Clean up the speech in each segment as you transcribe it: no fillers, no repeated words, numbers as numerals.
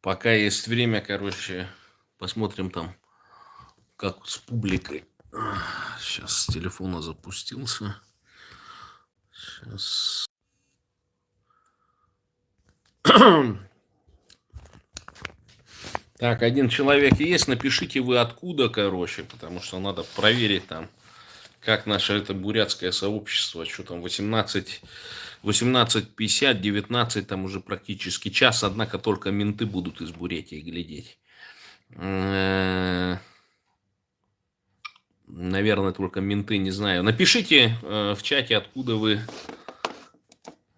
Пока есть время, короче, посмотрим там, как с публикой. Сейчас с телефона запустился. Сейчас. Так, один человек есть. Напишите вы откуда, короче, потому что надо проверить там, как наше это бурятское сообщество, что там 18:50, 19 там уже практически час, однако только менты будут из Бурятии глядеть. Наверное, только менты, не знаю. Напишите в чате, откуда вы,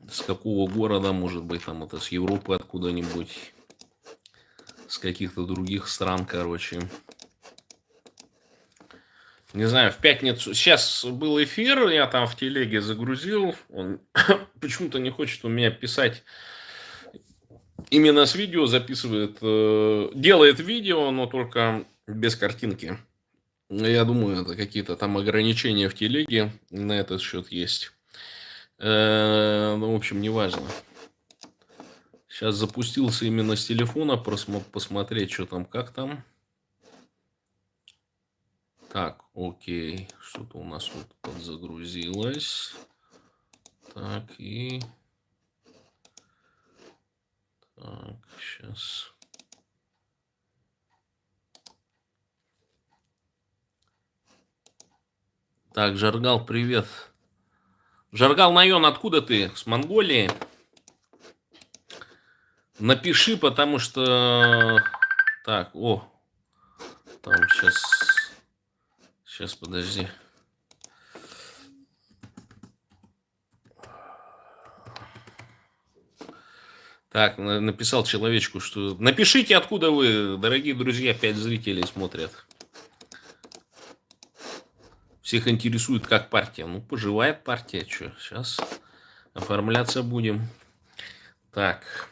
с какого города, может быть, там это с Европы откуда-нибудь, с каких-то других стран, короче. Не знаю, в пятницу... Сейчас был эфир, я там в телеге загрузил. Он почему-то не хочет у меня писать именно с видео, записывает, делает видео, но только без картинки. Я думаю, это какие-то там ограничения в телеге на этот счет есть. Ну, в общем, неважно. Сейчас запустился именно с телефона, посмотреть, что там, как там. Так, окей. Что-то у нас тут подзагрузилось. Так, и... Так, сейчас... Так, Жаргал, привет. Жаргал Найон, откуда ты? С Монголии? Напиши, потому что... Так, о. Там сейчас... Сейчас, подожди. Так, написал человечку, что... Напишите, откуда вы, дорогие друзья, 5 зрителей смотрят. Всех интересует, как партия. Ну, поживает партия, что, сейчас оформляться будем. Так,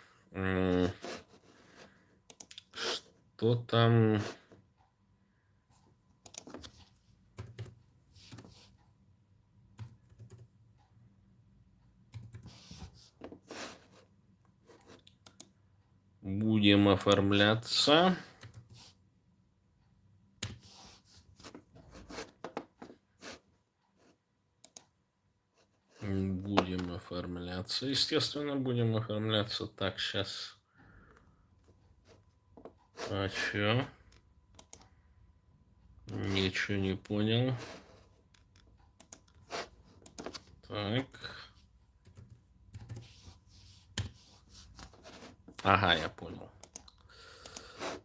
что там... Будем оформляться. Будем оформляться. Естественно, будем оформляться. Так, сейчас. А чё? Ничего не понял. Так. Ага, я понял.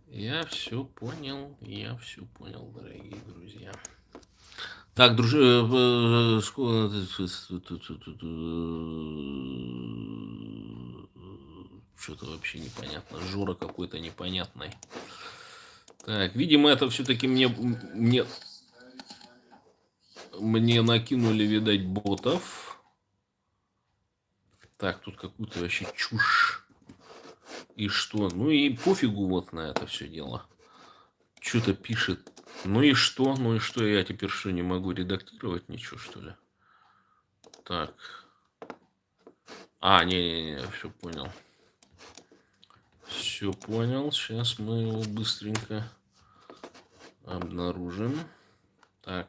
Я все понял, дорогие друзья. Так, что-то вообще непонятно. Жора какой-то непонятный. Так, видимо, это все-таки мне накинули, видать, ботов. Так, тут какую-то вообще чушь. И что? Ну и пофигу вот на это все дело. Что-то пишет. Ну и что? Ну и что? Я теперь что, не могу редактировать ничего, что ли? Так. А, не-не-не, все понял. Все понял. Сейчас мы его быстренько обнаружим. Так.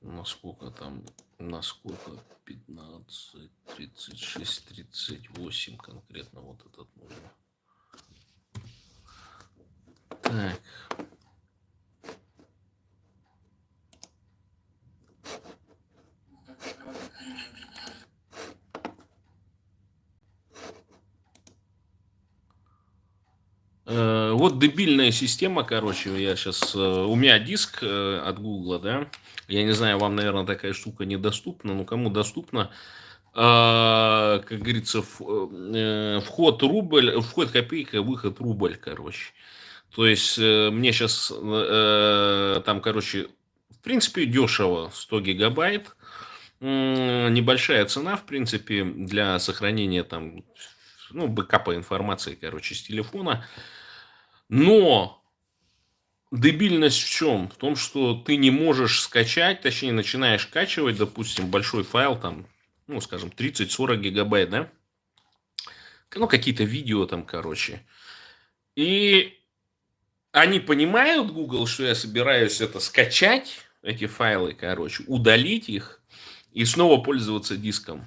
Насколько там? Насколько? 15, 36, 38 конкретно вот этот нужно. Так. Вот дебильная система, короче, я сейчас... У меня диск от Гугла, да? Я не знаю, вам, наверное, такая штука недоступна, но кому доступна, как говорится, вход рубль, вход копейка, выход рубль, короче. То есть, мне сейчас там, короче, в принципе, дешево, 100 гигабайт. Небольшая цена, в принципе, для сохранения там, ну, бэкапа информации, короче, с телефона. Но дебильность в чем? В том, что ты не можешь скачать, точнее, начинаешь скачивать, допустим, большой файл, там, ну, скажем, 30-40 гигабайт, да? ну, какие-то видео там, короче. И они понимают, Google, что я собираюсь это скачать, эти файлы, короче, удалить их и снова пользоваться диском.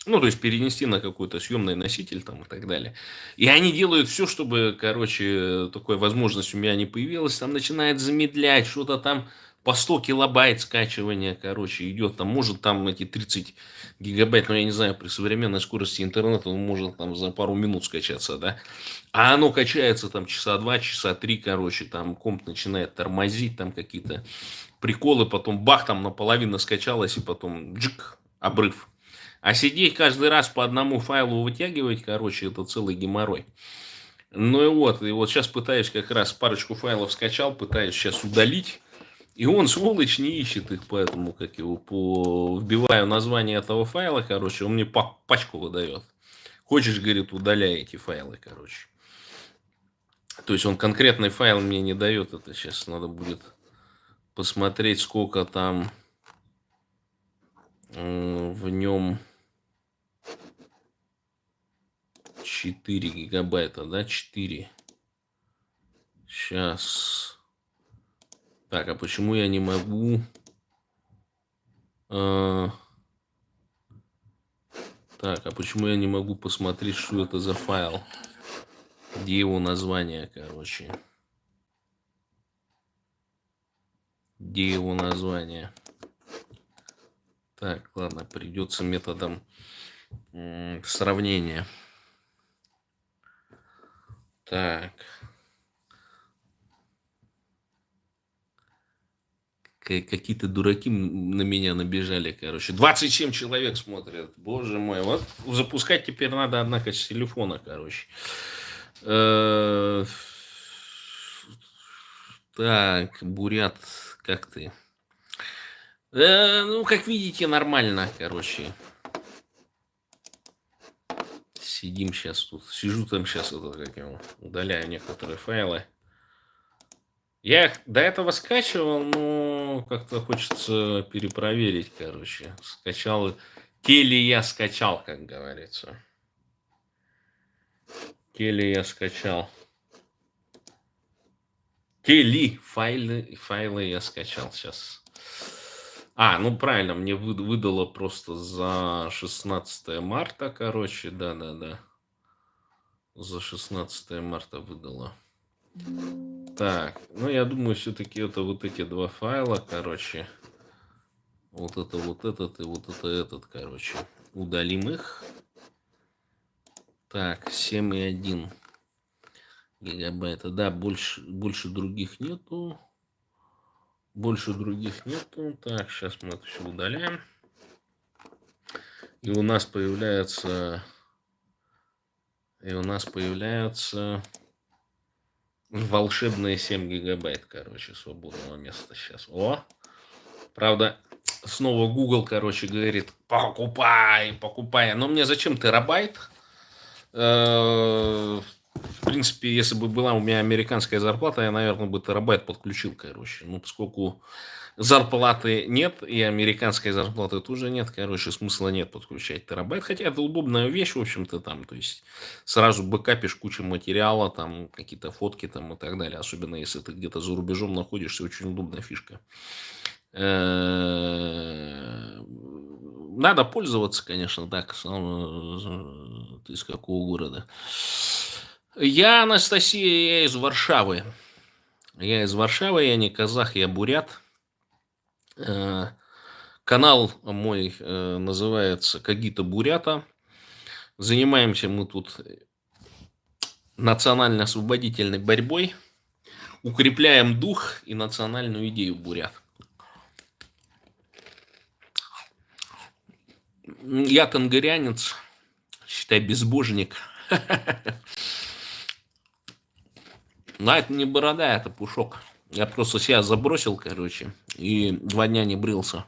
Ну, то есть перенести на какой-то съемный носитель там и так далее. И они делают все, чтобы, короче, такой возможность у меня не появилась. Там начинает замедлять, что-то там по 100 килобайт скачивания, короче, идет. Там может там эти 30 гигабайт, но я не знаю, при современной скорости интернета он может там за пару минут скачаться, да. А оно качается там часа два, часа три, короче, там комп начинает тормозить, там какие-то приколы, потом бах, там наполовину скачалось, и потом джик, обрыв. А сидеть каждый раз по одному файлу вытягивать, короче, это целый геморрой. Ну и вот сейчас пытаюсь как раз парочку файлов скачал, пытаюсь сейчас удалить. И он, сволочь, не ищет их, поэтому, как его, вбиваю название этого файла, короче, он мне пачку выдает. Хочешь, говорит, удаляй эти файлы, короче. То есть он конкретный файл мне не дает, это сейчас надо будет посмотреть, сколько там в нем 4 гигабайта, да, 4. Сейчас. Так, а почему я не могу... Так, а почему я не могу посмотреть, что это за файл? Где его название, короче? Где его название? Так, ладно, придется методом сравнения. Так. Какие-то дураки на меня набежали, короче. 27 человек смотрят. Боже мой. Вот запускать теперь надо, однако, с телефона, короче. Так, Бурят, как ты? Ну, как видите, нормально, короче. Сидим сейчас тут. Сижу там сейчас, удаляю некоторые файлы. Я их до этого скачивал, но как-то хочется перепроверить, короче. Скачал. Теле я скачал, как говорится. Теле я скачал. Файлы я скачал сейчас. Ну правильно, мне выдало просто за 16 марта, короче, да. За 16 марта выдало. Так, ну я думаю, все-таки это вот эти два файла, короче. Вот это вот этот и вот это этот, короче. Удалим их. Так, 7,1 гигабайта. Да, больше других нету. Больше других нету. Так, сейчас мы это все удаляем. И у нас появляется... волшебные 7 гигабайт, короче, свободного места сейчас. О! Правда, снова Google, короче, говорит, покупай. Но мне зачем терабайт? В принципе, если бы была у меня американская зарплата, я, наверное, бы терабайт подключил, короче. Ну, поскольку зарплаты нет, и американской зарплаты тоже нет, короче, смысла нет подключать терабайт. Хотя это удобная вещь, в общем-то, там, то есть сразу бэкапишь кучу материала, там, какие-то фотки там и так далее. Особенно, если ты где-то за рубежом находишься, очень удобная фишка. Надо пользоваться, конечно, так, ты из какого города? Я, Анастасия, я из Варшавы. Я не казах, я бурят. Канал мой называется Когито Бурята. Занимаемся мы тут национально-освободительной борьбой. Укрепляем дух и национальную идею бурят. Я конгарянец, считай, безбожник. Но это не борода, это пушок. Я просто себя забросил, короче, и 2 дня не брился.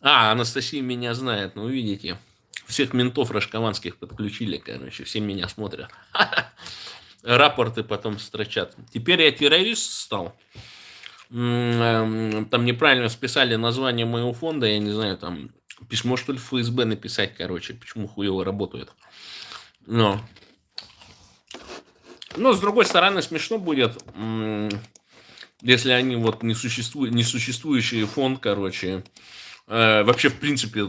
Анастасия меня знает, ну, видите. Всех ментов рашкованских подключили, короче, все меня смотрят. Рапорты потом строчат. Теперь я террорист стал. Там неправильно списали название моего фонда, я не знаю, там Письмо, что ли, в ФСБ написать, короче, почему хуево работает. Но, но с другой стороны, смешно будет, если они вот несуществующий фонд, короче, вообще, в принципе,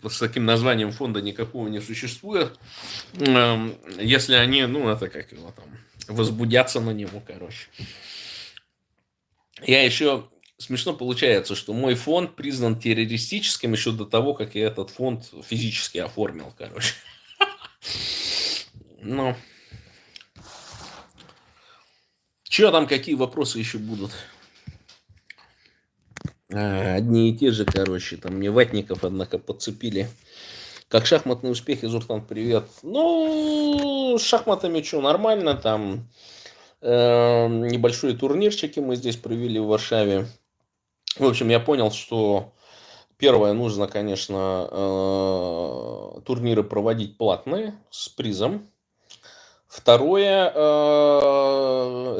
с таким названием фонда никакого не существует, если они, ну, это как его там, возбудятся на него, короче. Я еще смешно получается, что мой фонд признан террористическим еще до того, как я этот фонд физически оформил, короче. Ну, что там, какие вопросы еще будут? Одни и те же, короче, там мне ватников, однако, подцепили. Как шахматные успехи, Зуртан, привет. Ну, с шахматами что, нормально, там небольшие турнирчики мы здесь провели в Варшаве. В общем, я понял, что первое, нужно, конечно, турниры проводить платные, с призом. Второе,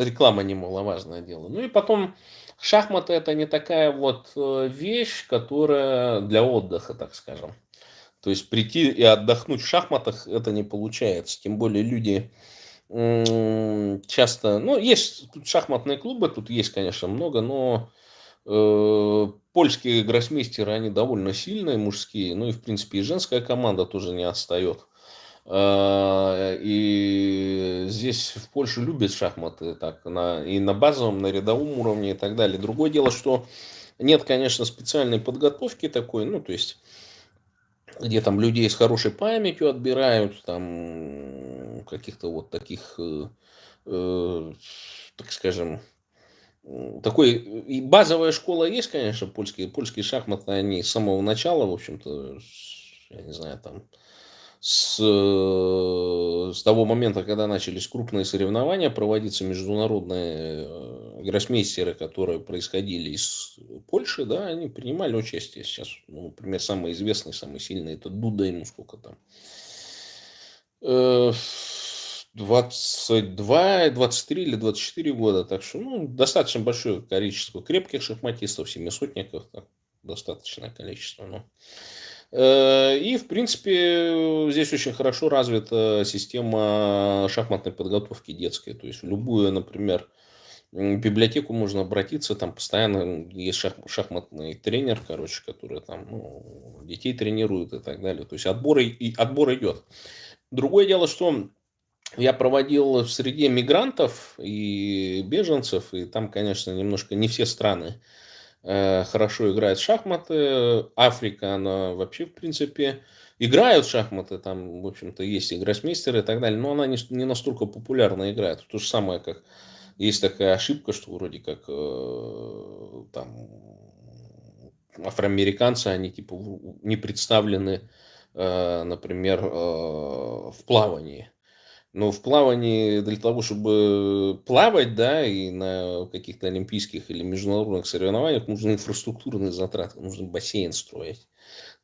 реклама немаловажное дело. Ну и потом, шахматы это не такая вот вещь, которая для отдыха, так скажем. То есть прийти и отдохнуть в шахматах это не получается. Тем более люди часто... Ну, есть тут шахматные клубы, тут есть, конечно, много, но польские гроссмейстеры, они довольно сильные, мужские. Ну и, в принципе, и женская команда тоже не отстает. И здесь в Польше любят шахматы так, и на базовом, на рядовом уровне и так далее. Другое дело, что нет, конечно, специальной подготовки такой, ну, то есть, где там людей с хорошей памятью отбирают, там, каких-то вот таких, так скажем, такой, и базовая школа есть, конечно, польские шахматы, они с самого начала, в общем-то, я не знаю, там, с того момента, когда начались крупные соревнования проводиться, международные гроссмейстеры, которые происходили из Польши, да, они принимали участие сейчас. Ну, например, самый известный, самый сильный, это Дуда, ему сколько там? 22, 23 или 24 года. Так что, ну, достаточно большое количество крепких шахматистов, семисотников, так, достаточное количество. Но. И, в принципе, здесь очень хорошо развита система шахматной подготовки детской. То есть в любую, например, библиотеку можно обратиться, там постоянно есть шахматный тренер, короче, который там ну, детей тренирует и так далее. То есть отбор идет. Другое дело, что я проводил в среде мигрантов и беженцев, и там, конечно, немножко не все страны хорошо играют в шахматы. Африка, она вообще, в принципе, играют в шахматы, там, в общем-то, есть и гроссмейстеры и так далее, но она не настолько популярно играет. То же самое, как есть такая ошибка, что вроде как там афроамериканцы, они типа не представлены, например, в плавании. Но в плавании для того, чтобы плавать, да, и на каких-то олимпийских или международных соревнованиях нужны инфраструктурные затраты, нужно бассейн строить.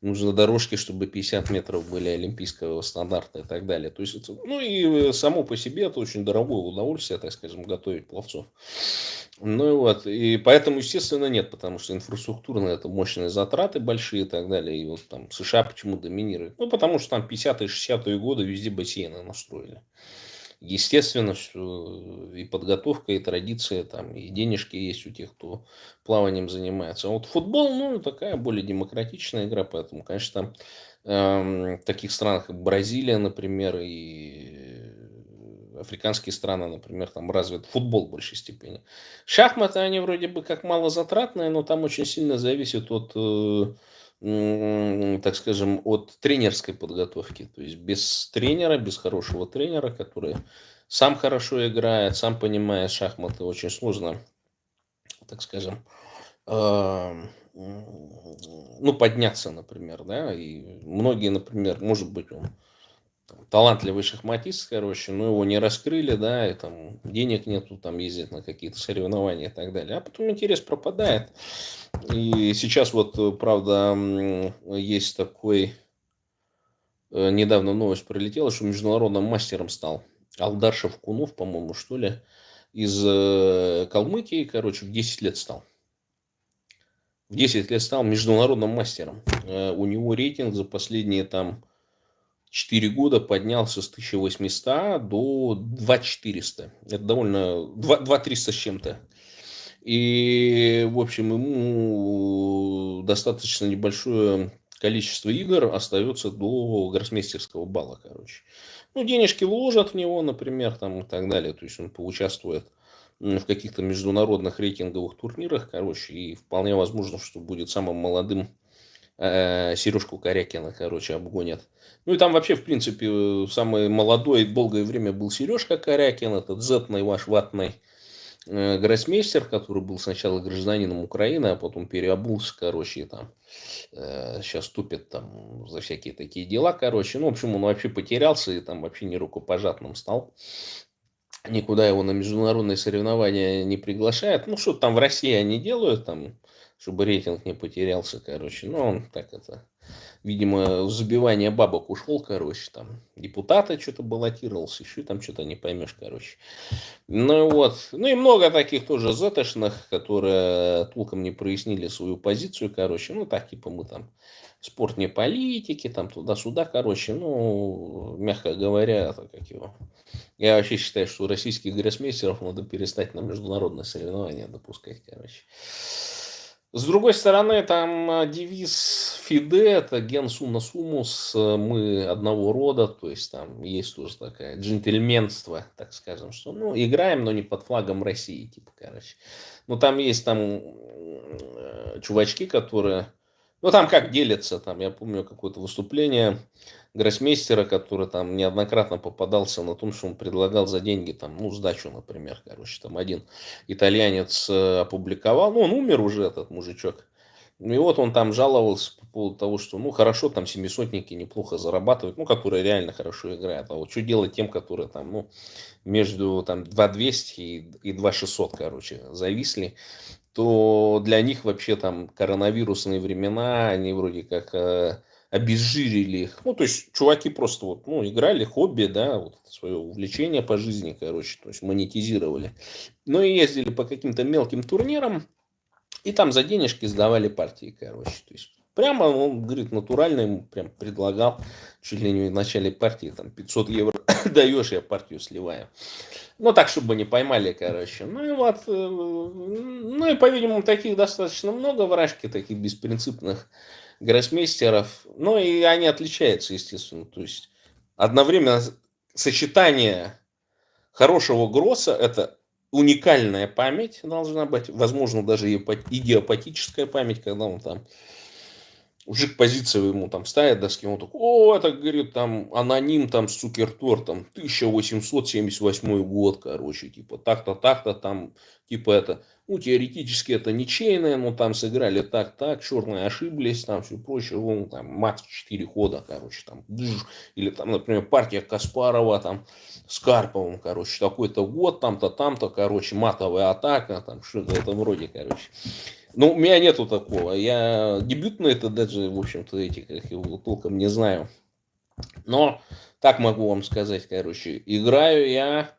Нужно дорожки, чтобы 50 метров были олимпийского стандарта и так далее. То есть, это, ну и само по себе это очень дорогое удовольствие, так скажем, готовить пловцов. Ну и вот, и поэтому, естественно, нет, потому что инфраструктурно это мощные затраты большие и так далее. И вот там США почему доминирует? Ну, потому что там 50-е, 60-е годы везде бассейны настроили. Естественно, что и подготовка, и традиция, там, и денежки есть у тех, кто плаванием занимается. А вот футбол, ну, такая более демократичная игра, поэтому, конечно, там, в таких странах, как Бразилия, например, и африканские страны, например, там развит футбол в большей степени. Шахматы, они вроде бы как малозатратные, но там очень сильно зависит от так скажем, от тренерской подготовки. То есть без тренера, без хорошего тренера, который сам хорошо играет, сам понимает шахматы, очень сложно, так скажем, ну, подняться, например, да, и многие, например, может быть, он талантливый шахматист, короче, но его не раскрыли, да, и там денег нету, там ездить на какие-то соревнования и так далее. А потом интерес пропадает. И сейчас вот, правда, есть такой, недавно новость пролетела, что международным мастером стал Алдар Шевкунов, по-моему, что ли, из Калмыкии, короче, в 10 лет стал. в 10 лет стал международным мастером. У него рейтинг за последние там 4 года поднялся с 1800 до 2400. Это довольно... 2300 с чем-то. И, в общем, ему достаточно небольшое количество игр остается до гроссмейстерского балла, короче. Ну, денежки вложат в него, например, там и так далее. То есть он поучаствует в каких-то международных рейтинговых турнирах, короче, и вполне возможно, что будет самым молодым Сережку Корякина, короче, обгонят. Ну и там вообще, в принципе, самый молодой долгое время был Сережка Корякин, этот зетный ваш ватный гроссмейстер, который был сначала гражданином Украины, а потом переобулся, короче, и там сейчас тупит там за всякие такие дела, короче. Ну, в общем, он вообще потерялся и там вообще не рукопожатным стал. Никуда его на международные соревнования не приглашают. Ну, что там в России они делают, там, чтобы рейтинг не потерялся, короче. Ну, он так это, видимо, в забивание бабок ушел, короче, там, депутата что-то баллотировался, еще там что-то не поймешь, короче. Ну вот, ну и много таких тоже зетошных, которые толком не прояснили свою позицию, короче, ну так, типа мы там спорт не политики, там туда-сюда, короче, ну, мягко говоря, это как его. Я вообще считаю, что российских гроссмейстеров надо перестать на международные соревнования допускать, короче. С другой стороны, там девиз ФИДЕ, это ген сумма суммус, мы одного рода, то есть там есть тоже такая джентльменство, так скажем, что, ну, играем, но не под флагом России, типа, короче. Ну, там есть там чувачки, которые, ну, там как делятся, там, я помню какое-то выступление гроссмейстера, который там неоднократно попадался на том, что он предлагал за деньги, там, ну, сдачу, например, короче, там один итальянец опубликовал, ну, он умер уже, этот мужичок, и вот он там жаловался по поводу того, что, ну, хорошо, там, семисотники неплохо зарабатывают, ну, которые реально хорошо играют, а вот что делать тем, которые там, ну, между там 2200 и 2600, короче, зависли, то для них вообще там коронавирусные времена, они вроде как обезжирили их. Ну, то есть, чуваки просто вот, ну, играли хобби, да, вот свое увлечение по жизни, короче, то есть, монетизировали. Ну, и ездили по каким-то мелким турнирам, и там за денежки сдавали партии, короче. То есть, прямо он, говорит, натурально ему прям предлагал, чуть ли не в начале партии, там, 500 евро даешь, я партию сливаю. Ну, так, чтобы не поймали, короче. Ну, и вот, ну, и, по-видимому, таких достаточно много в Рашке, таких беспринципных гроссмейстеров. Ну, и они отличаются, естественно. То есть, одновременно сочетание хорошего гросса – это уникальная память должна быть, возможно, даже идиопатическая память, когда он там мужик позицию ему там ставит доски, он такой, о, это, говорит, там, аноним, там, Сукертор, там, 1878 год, короче, типа, так-то, там, типа, это, ну, теоретически это ничейное, но там сыграли так, черные ошиблись, там, все прочее, ну, там, мат 4 хода, короче, там, или, там, например, партия Каспарова, там, с Карповым, короче, такой-то год, там-то, короче, матовая атака, там, что-то в этом роде, короче. Ну, у меня нету такого. Я дебютные это даже, в общем-то, эти, как его, толком не знаю. Но так могу вам сказать, короче. Играю я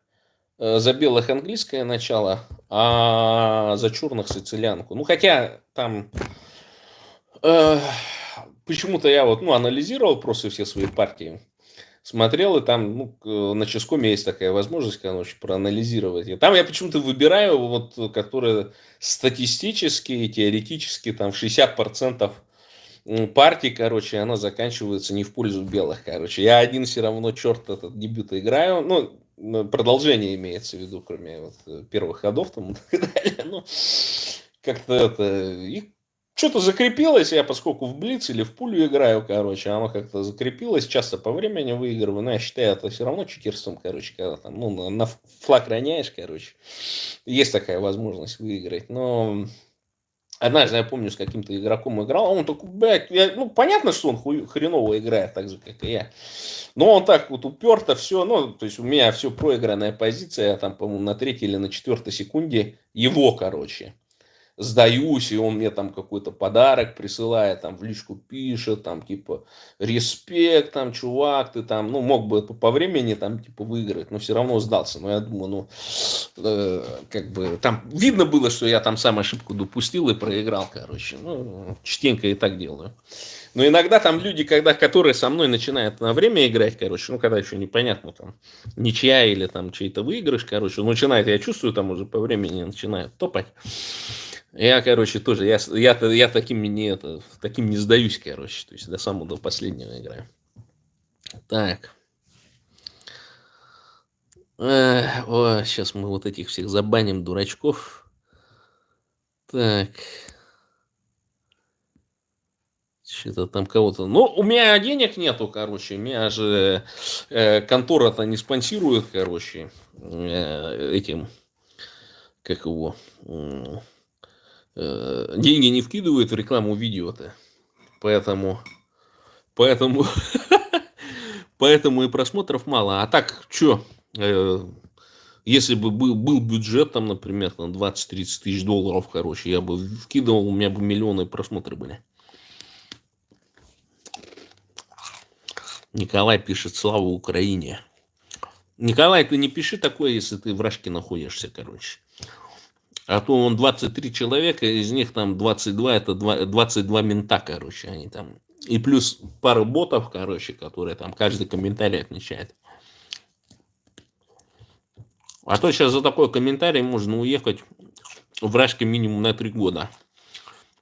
за белых английское начало, а за черных сицилианку. Ну, хотя там э, почему-то я вот, ну, анализировал просто все свои партии. Смотрел, и там, ну, на Ческоме есть такая возможность, короче, проанализировать. И там я почему-то выбираю, вот, которые статистически и теоретически там в 60% партий, короче, она заканчивается не в пользу белых, короче. Я один все равно, черт, этот дебют играю. Ну, продолжение имеется в виду, кроме вот первых ходов там и так далее. Ну, как-то это... И что-то закрепилось, я поскольку в блиц или в пулю играю, короче, оно как-то закрепилось, часто по времени выигрываю, но я считаю, это все равно читерством, короче, когда там, ну, на флаг роняешь, короче, есть такая возможность выиграть, но однажды, я помню, с каким-то игроком играл, а он такой, блядь, ну, понятно, что он хреново играет, так же, как и я, но он так вот уперто все, ну, то есть у меня все проигранная позиция, я там, по-моему, на 3-й или на 4-й секунде его, короче, сдаюсь, и он мне там какой-то подарок присылает, там в личку пишет, там типа респект, там чувак, ты там, ну мог бы по времени там типа выиграть, но все равно сдался. Но я думаю, ну как бы там видно было, что я там сам ошибку допустил и проиграл, короче. Ну, частенько и так делаю. Но иногда там люди, которые со мной начинают на время играть, короче, ну, когда еще непонятно, там, ничья или там чей-то выигрыш, короче, начинает, я чувствую, там уже по времени начинают топать. Я, короче, тоже, я таким не сдаюсь, короче, то есть до самого, до последнего играю. Так. Сейчас мы вот этих всех забаним, дурачков. Так. Что-то там кого-то... Ну, у меня денег нету, короче. Меня же контора-то не спонсирует, короче, этим, как его... деньги не вкидывают в рекламу видео-то. Поэтому... Поэтому... Поэтому и просмотров мало. А так, что? Если бы был бюджет, там, например, на 20-30 тысяч долларов, короче, я бы вкидывал, у меня бы миллионы просмотры были. Николай пишет: слава Украине. Николай, ты не пиши такое, если ты в Рашке находишься, короче. А то он 23 человека, из них там 22, это 22 мента, короче, они там. И плюс пара ботов, короче, которые там каждый комментарий отмечает. А то сейчас за такой комментарий можно уехать в Рашке минимум на 3 года.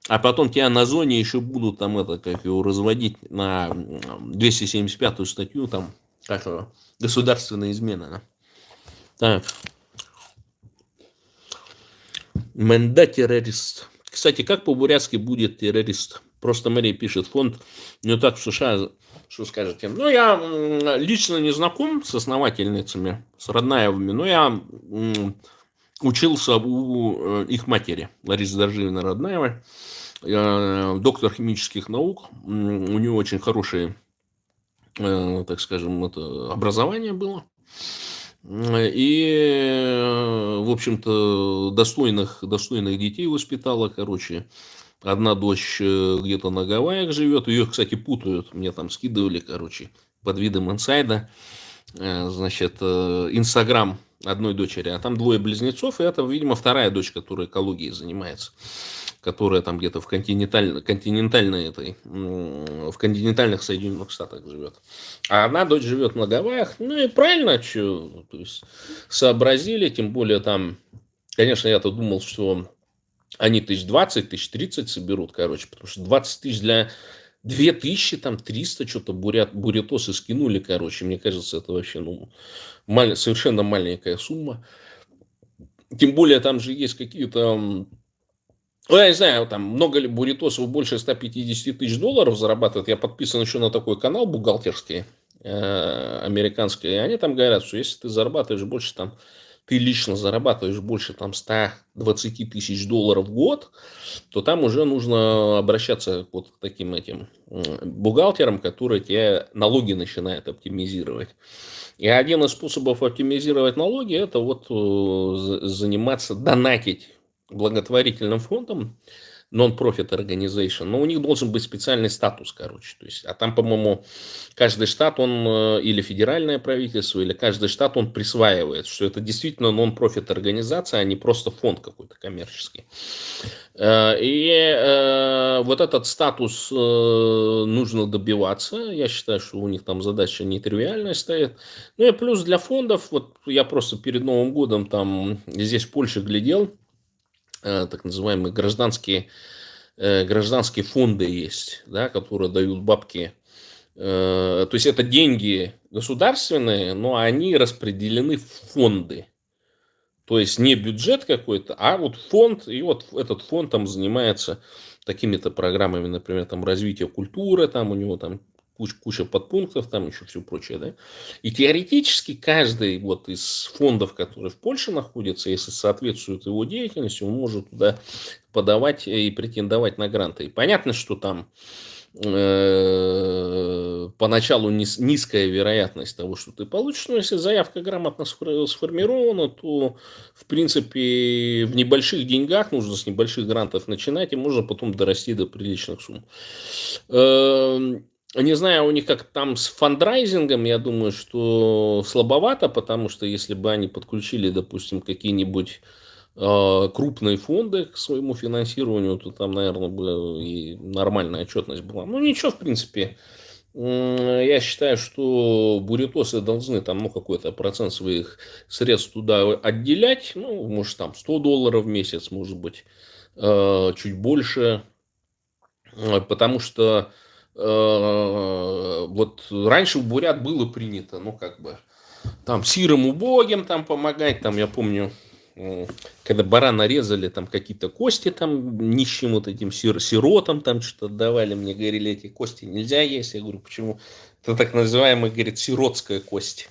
А потом тебя на зоне еще будут там это, как его, разводить на 275-ю статью, там, как его, государственная измена. Да? Так. Менда террорист. Кстати, как по-бурятски будет террорист? Просто Мария пишет: фонд не так в США, что скажете? Ну, я лично не знаком с основательницами, с Роднаевыми, но я учился у их матери, Ларисы Дорживиной Роднаевой, доктор химических наук. У нее очень хорошее, так скажем, это образование было. И, в общем-то, достойных детей воспитала, короче. Одна дочь где-то на Гавайях живет. Ее, кстати, путают. Мне там скидывали, короче, под видом инсайда. Значит, Инстаграм одной дочери. А там двое близнецов. И это, видимо, вторая дочь, которая экологией занимается. Которая там где-то в континентальных Соединенных Штатах живет. А одна дочь живет на Гавайях. Ну и правильно, что, то есть сообразили, тем более там, конечно, я-то думал, что они 20 тысяч, 30 соберут, короче, потому что 20 тысяч для 2000, там 300 что-то бурятосы скинули, короче, мне кажется, это вообще, совершенно маленькая сумма. Тем более там же есть какие-то... Ну, я не знаю, там много ли буритосов больше 150 тысяч долларов зарабатывают. Я подписан еще на такой канал бухгалтерский, американский. И они там говорят, что если ты зарабатываешь больше, там, ты лично зарабатываешь больше там 120 тысяч долларов в год, то там уже нужно обращаться вот к таким этим бухгалтерам, которые тебе налоги начинают оптимизировать. И один из способов оптимизировать налоги — это вот заниматься, донатить благотворительным фондом, non-profit organization, но у них должен быть специальный статус, короче. То есть, а там, по-моему, каждый штат, он или федеральное правительство, или каждый штат, он присваивает, что это действительно non-profit организация, а не просто фонд какой-то коммерческий. И вот этот статус нужно добиваться. Я считаю, что у них там задача нетривиальная стоит. Ну и плюс для фондов, вот я просто перед Новым годом там здесь в Польше глядел, так называемые гражданские фонды есть, да, которые дают бабки. То есть это деньги государственные, но они распределены в фонды. То есть не бюджет какой-то, а вот фонд. И вот этот фонд там занимается такими-то программами, например, там развитие культуры, там у него там куча подпунктов, там еще все прочее, да. И теоретически каждый вот из фондов, которые в Польше находятся, если соответствует его деятельности, он может туда подавать и претендовать на гранты. И понятно, что там поначалу низкая вероятность того, что ты получишь. Но если заявка грамотно сформирована, то, в принципе, в небольших деньгах нужно с небольших грантов начинать, и можно потом дорасти до приличных сумм. Не знаю, у них как там с фандрайзингом, я думаю, что слабовато, потому что если бы они подключили, допустим, какие-нибудь крупные фонды к своему финансированию, то там, наверное, бы и нормальная отчетность была. Ну, ничего, в принципе. Я считаю, что буритосы должны там, ну, какой-то процент своих средств туда отделять. Ну, может, там $100 в месяц, может быть, чуть больше. Потому что вот раньше у бурят было принято, ну, как бы, там, сирым убогим там помогать. Там, я помню, когда барана резали, там какие-то кости там нищим вот этим сиротам там что-то давали. Мне говорили, эти кости нельзя есть. Я говорю, почему? Это так называемая, говорит, сиротская кость.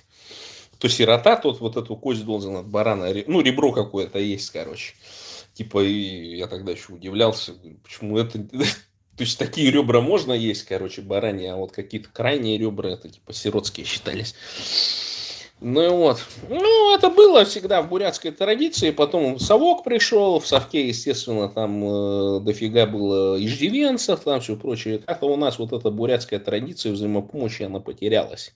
То сирота, тот вот эту кость должен от барана, ну, ребро какое-то есть, короче. Типа, и я тогда еще удивлялся, почему это... То есть, такие ребра можно есть, короче, бараньи, а вот какие-то крайние ребра, это типа сиротские считались. Ну и вот. Ну, это было всегда в бурятской традиции. Потом совок пришел. В совке, естественно, там дофига было иждивенцев, там все прочее. Как-то у нас вот эта бурятская традиция взаимопомощи, она потерялась.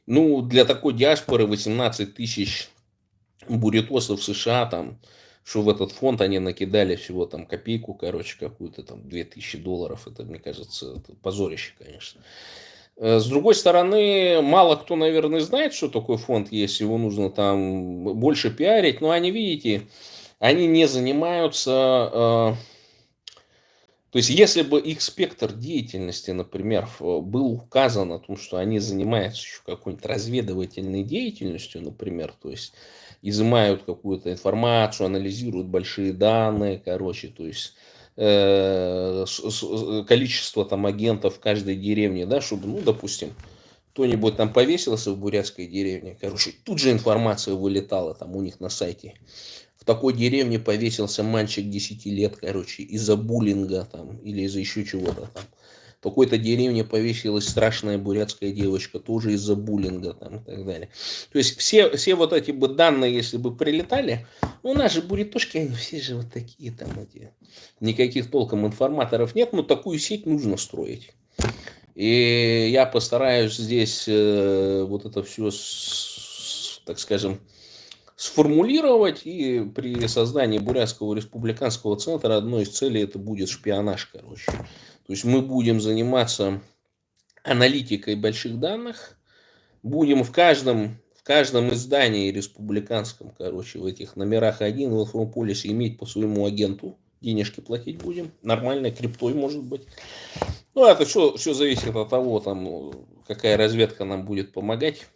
Ну, для такой диаспоры 18 тысяч бурятосов в США, там, что в этот фонд они накидали всего там копейку, короче, какую-то там $2000. Это, мне кажется, это позорище, конечно. С другой стороны, мало кто, наверное, знает, что такой фонд есть, его нужно там больше пиарить, но они, видите, они не занимаются... То есть, если бы их спектр деятельности, например, был указан о том, что они занимаются еще какой-нибудь разведывательной деятельностью, например, то есть, изымают какую-то информацию, анализируют большие данные, короче, то есть, количество там агентов в каждой деревне, да, чтобы, ну, допустим, кто-нибудь там повесился в бурятской деревне, короче, тут же информация вылетала там у них на сайте. В такой деревне повесился мальчик 10 лет, короче, из-за буллинга там, или из-за еще чего-то там. В какой-то деревне повесилась страшная бурятская девочка, тоже из-за буллинга там и так далее. То есть, все вот эти бы данные, если бы прилетали, у нас же бурятошки, они все же вот такие там эти. Никаких толком информаторов нет, но такую сеть нужно строить. И я постараюсь здесь вот это все, так скажем, сформулировать, и при создании Бурятского республиканского центра одной из целей это будет шпионаж, короче. То есть мы будем заниматься аналитикой больших данных, будем в каждом издании республиканском, короче, в этих номерах 1 в информполисе иметь по своему агенту, денежки платить будем, нормально, криптой может быть. Ну, это все зависит от того, там, какая разведка нам будет помогать.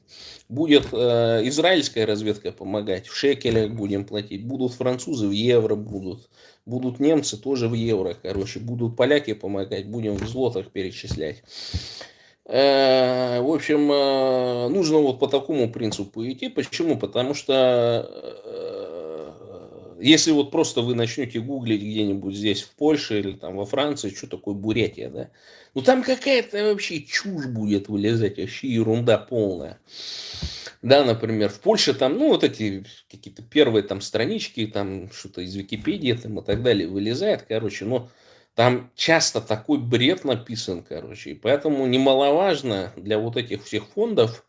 Будет израильская разведка помогать, в шекелях будем платить. Будут французы в евро, будут немцы тоже в евро, короче. Будут поляки помогать, будем в злотах перечислять. В общем, нужно вот по такому принципу идти. Почему? Потому что если вот просто вы начнете гуглить где-нибудь здесь в Польше или там во Франции, что такое Бурятия, да? Ну там какая-то вообще чушь будет вылезать, вообще ерунда полная. Да, например, в Польше там, ну, вот эти какие-то первые там странички, там что-то из Википедии там и так далее вылезает, короче, но там часто такой бред написан, короче, и поэтому немаловажно для вот этих всех фондов,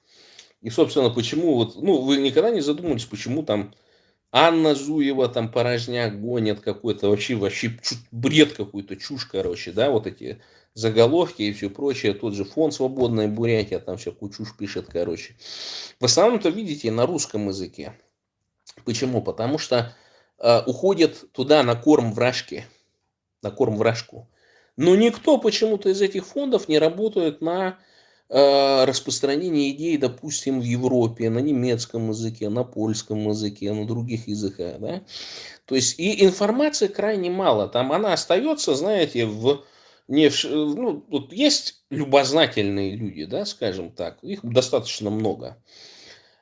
и, собственно, почему вот, ну, вы никогда не задумывались, почему там Анна Зуева там порожняк гонит какой-то, вообще бред какой-то, чушь, короче, да, вот эти заголовки и все прочее, тот же фонд «Свободная Бурятия», там всякую чушь пишет, короче. В основном-то, видите, на русском языке. Почему? Потому что уходит туда на корм вражки, на корм вражку. Но никто почему-то из этих фондов не работает на распространение идей, допустим, в Европе, на немецком языке, на польском языке, на других языках, да. То есть, и информации крайне мало. Там она остается, знаете, ну, вот есть любознательные люди, да, скажем так, их достаточно много,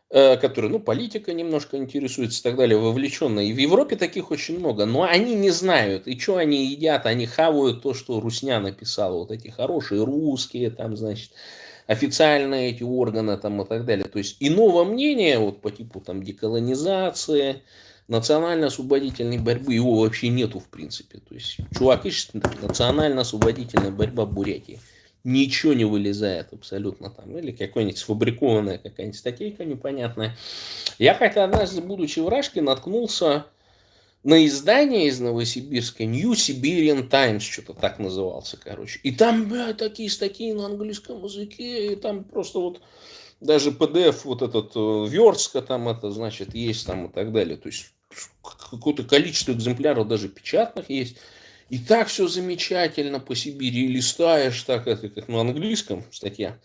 которые, ну, политика немножко интересуется и так далее, вовлеченные. И в Европе таких очень много, но они не знают, и что они едят, они хавают то, что русня написала, вот эти хорошие русские, там, значит, официальные эти органы там и так далее. То есть иного мнения вот по типу там деколонизации, национально-освободительной борьбы, его вообще нету в принципе. То есть чувак ищет национально-освободительная борьба Бурятии. Ничего не вылезает абсолютно там. Или какая-нибудь сфабрикованная какая-нибудь статейка непонятная. Я как-то однажды, будучи в Рашке, наткнулся на издание из Новосибирска, New Siberian Times, что-то так назывался, короче. И там, такие статьи на английском языке, и там просто вот даже PDF вот этот верстка там это, значит, есть там и так далее. То есть какое-то количество экземпляров даже печатных есть. И так все замечательно по Сибири. И листаешь так, это как на английском статья.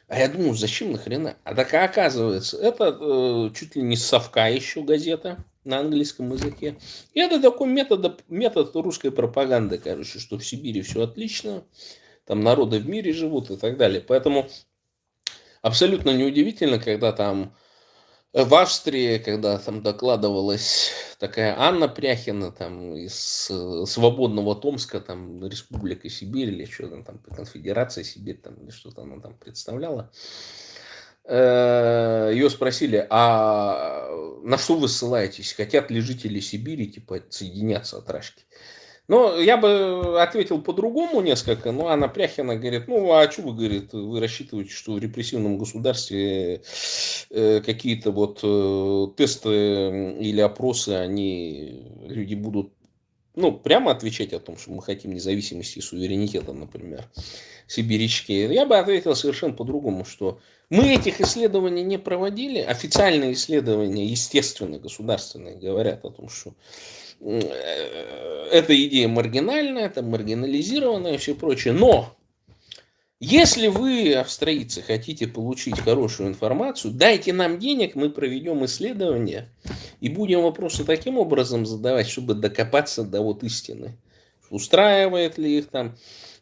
А я думаю, зачем нахрена? А так оказывается, это чуть ли не совка еще газета на английском языке. И это такой метод русской пропаганды, короче, что в Сибири все отлично, там народы в мире живут и так далее. Поэтому абсолютно неудивительно, когда там в Австрии, когда там докладывалась такая Анна Пряхина там из свободного Томска, там Республика Сибирь или что там, Конфедерация Сибирь там или что-то она там представляла, ее спросили, а на что вы ссылаетесь? Хотят ли жители Сибири типа отсоединяться от Рашки? Ну, я бы ответил по-другому несколько, но Анна Пряхина говорит, ну, а что вы, говорит, вы рассчитываете, что в репрессивном государстве какие-то вот тесты или опросы, они, люди будут, ну, прямо отвечать о том, что мы хотим независимости и суверенитета, например, сибирячки. Я бы ответил совершенно по-другому, что мы этих исследований не проводили, официальные исследования, естественно, государственные, говорят о том, что эта идея маргинальная, там маргинализированная и все прочее. Но если вы, австрийцы, хотите получить хорошую информацию, дайте нам денег, мы проведем исследование и будем вопросы таким образом задавать, чтобы докопаться до вот истины. Устраивает ли их там,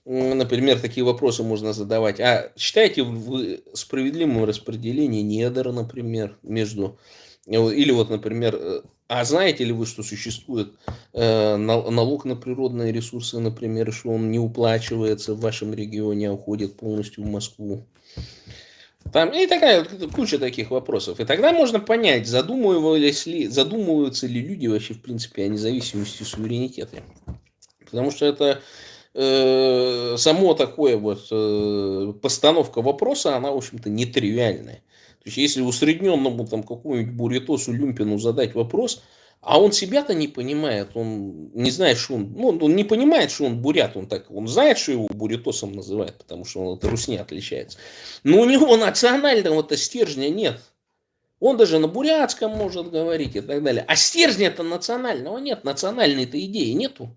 например, такие вопросы можно задавать. А считаете вы справедливым распределение недр, например, между... Или вот, например, а знаете ли вы, что существует налог на природные ресурсы, например, что он не уплачивается в вашем регионе, а уходит полностью в Москву? Там, и такая куча таких вопросов. И тогда можно понять, задумываются ли люди вообще, в принципе, о независимости и суверенитете. Потому что это само такое вот постановка вопроса, она, в общем-то, нетривиальная. То есть, если усредненному там какому-нибудь бурятосу Люмпину задать вопрос, а он себя-то не понимает, он не знает, что он, ну, он не понимает, что он бурят, он знает, что его бурятосом называют, потому что он от русни отличается. Но у него национального-то стержня нет. Он даже на бурятском может говорить и так далее. А стержня-то национального нет, национальной-то идеи нету.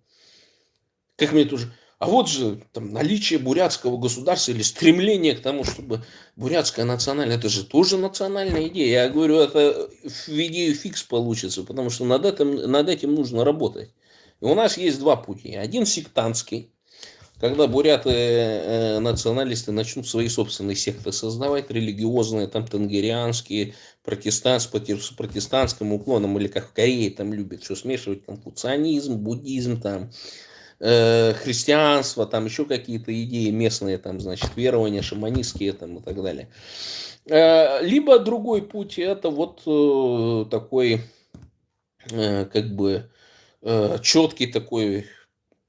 Как мне тоже... А вот же там, наличие бурятского государства или стремление к тому, чтобы бурятская национальная, это же тоже национальная идея. Я говорю, это в идею фикс получится, потому что над этим нужно работать. И у нас есть два пути. Один сектантский, когда буряты, националисты начнут свои собственные секты создавать, религиозные, там, тенгерианские, с протестантским уклоном, или как в Корее там любят, что смешивать конфуцианизм, буддизм, там, христианство, там еще какие-то идеи местные, там, значит, верования шаманистские там, и так далее. Либо другой путь, это вот такой, как бы, четкий такой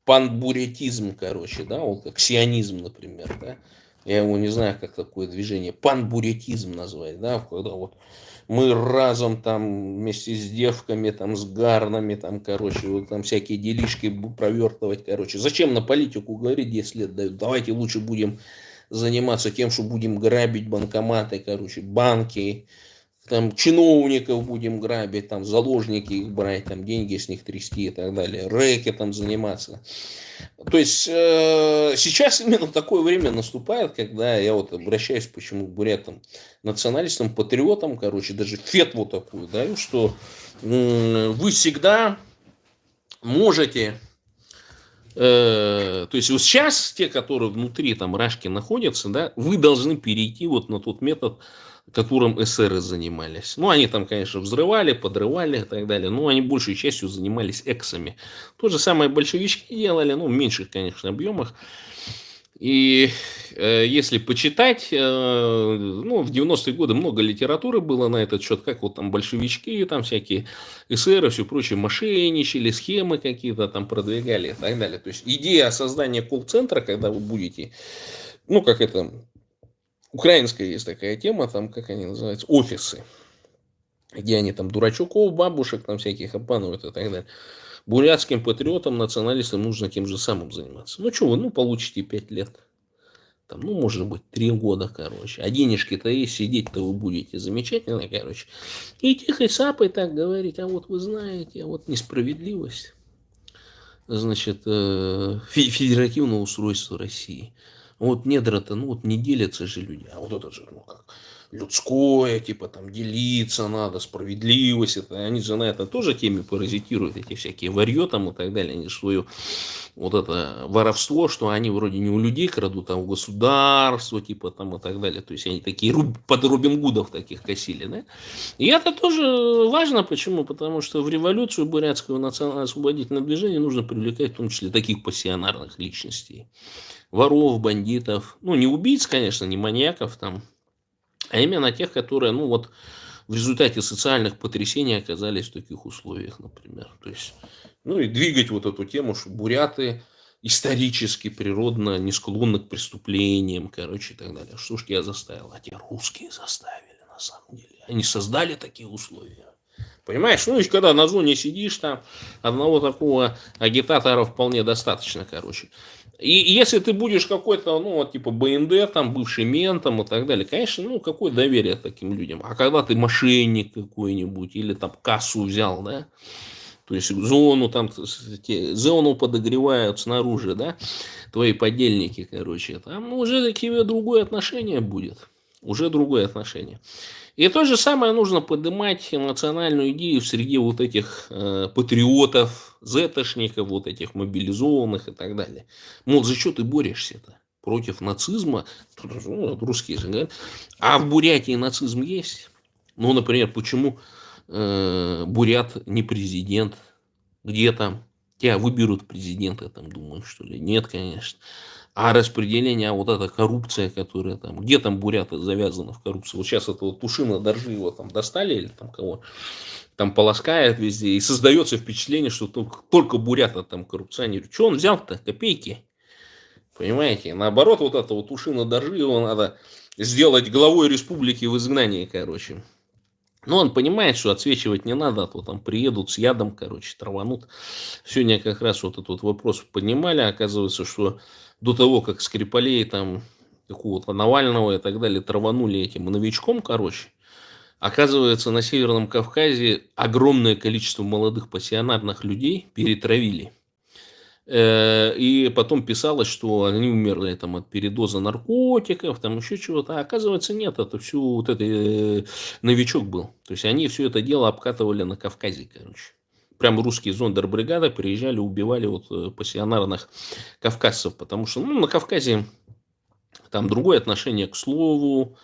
панбурятизм, короче, да, вот как сионизм, например, да. Я его не знаю, как такое движение, панбурятизм назвать, да, когда вот мы разом там вместе с девками, там, с гарнами, там, короче, вот там всякие делишки провертывать, короче. Зачем на политику говорить, 10 лет дают? Давайте лучше будем заниматься тем, что будем грабить банкоматы, короче, банки, там, чиновников будем грабить, там, заложники их брать, там, деньги с них трясти и так далее, рэкетом заниматься. То есть сейчас именно такое время наступает, когда я вот обращаюсь почему к бурятам, националистам, патриотам, короче, даже фетву такую даю, что вы всегда можете, то есть вот сейчас те, которые внутри там Рашки находятся, да, вы должны перейти вот на тот метод, которым эсеры занимались. Ну, они там, конечно, взрывали, подрывали и так далее, но они большей частью занимались эксами. То же самое большевички делали, ну, в меньших, конечно, объемах. И если почитать, ну, в 90-е годы много литературы было на этот счет, как вот там большевички, там всякие эсеры, все прочее, мошенничали, схемы какие-то там продвигали и так далее. То есть идея создания колл-центра, когда вы будете, ну, как это, украинская есть такая тема, там, как они называются, офисы, где они там дурачков, бабушек там всяких обманывают и так далее. Бурятским патриотам, националистам нужно тем же самым заниматься. Ну, что вы, ну, получите 5 лет. Там, ну, может быть, 3 года, короче. А денежки-то есть, сидеть-то вы будете замечательно, короче. И тихой сапой так говорить, а вот вы знаете, а вот несправедливость, значит, федеративного устройства России. Вот недра-то, ну вот не делятся же люди, а вот это же, ну как, людское, типа там делиться надо, справедливость, это, они же на это тоже теме паразитируют, эти всякие варьё там и так далее, они свою вот это воровство, что они вроде не у людей крадут, а у государства, типа там и так далее, то есть они такие под Робин Гудов таких косили, да, и это тоже важно, почему? Потому что в революцию бурятского национально-освободительного движения нужно привлекать в том числе таких пассионарных личностей. Воров, бандитов, ну не убийц, конечно, не маньяков там, а именно тех, которые, ну вот, в результате социальных потрясений оказались в таких условиях, например. То есть, ну и двигать вот эту тему, что буряты исторически, природно не склонны к преступлениям, короче, и так далее. Что ж тебя заставило? А те русские заставили, на самом деле. Они создали такие условия. Понимаешь? Ну, и когда на зоне сидишь, там одного такого агитатора вполне достаточно, короче. И если ты будешь какой-то, ну, вот, типа БНД, там, бывший мент, там, и так далее, конечно, ну, какое доверие таким людям. А когда ты мошенник какой-нибудь, или там кассу взял, да, то есть зону там, зону подогревают снаружи, да, твои подельники, короче, там уже к тебе другое отношение будет. Уже другое отношение. И то же самое нужно поднимать национальную идею в среде вот этих патриотов, зетошников, вот этих мобилизованных и так далее. Мол, за что ты борешься-то? Против нацизма? Ну, русские же говорят. А в Бурятии нацизм есть? Ну, например, почему бурят не президент? Где там? Тебя выберут президента, там, думаю, что ли? Нет, конечно. А распределение, а вот эта коррупция, которая там, где там буряты завязаны в коррупции? Вот сейчас этого Тушина Доржиева там достали или там кого? Там полоскает везде. И создается впечатление, что только бурята там коррупционируют. Что он взял-то? Копейки. Понимаете? Наоборот, вот этого Тушина Доржиева надо сделать главой республики в изгнании, короче. Но он понимает, что отсвечивать не надо, а то там приедут с ядом, короче, траванут. Сегодня как раз вот этот вот вопрос поднимали. Оказывается, что до того, как Скрипалей там какого-то Навального и так далее траванули этим новичком, короче, оказывается, на Северном Кавказе огромное количество молодых пассионарных людей перетравили. И потом писалось, что они умерли там от передоза наркотиков, там еще чего-то. А оказывается, нет, это все вот это новичок был. То есть они все это дело обкатывали на Кавказе, короче. Прям русские зондербригады приезжали, убивали вот пассионарных кавказцев, потому что, ну, на Кавказе там другое отношение к слову,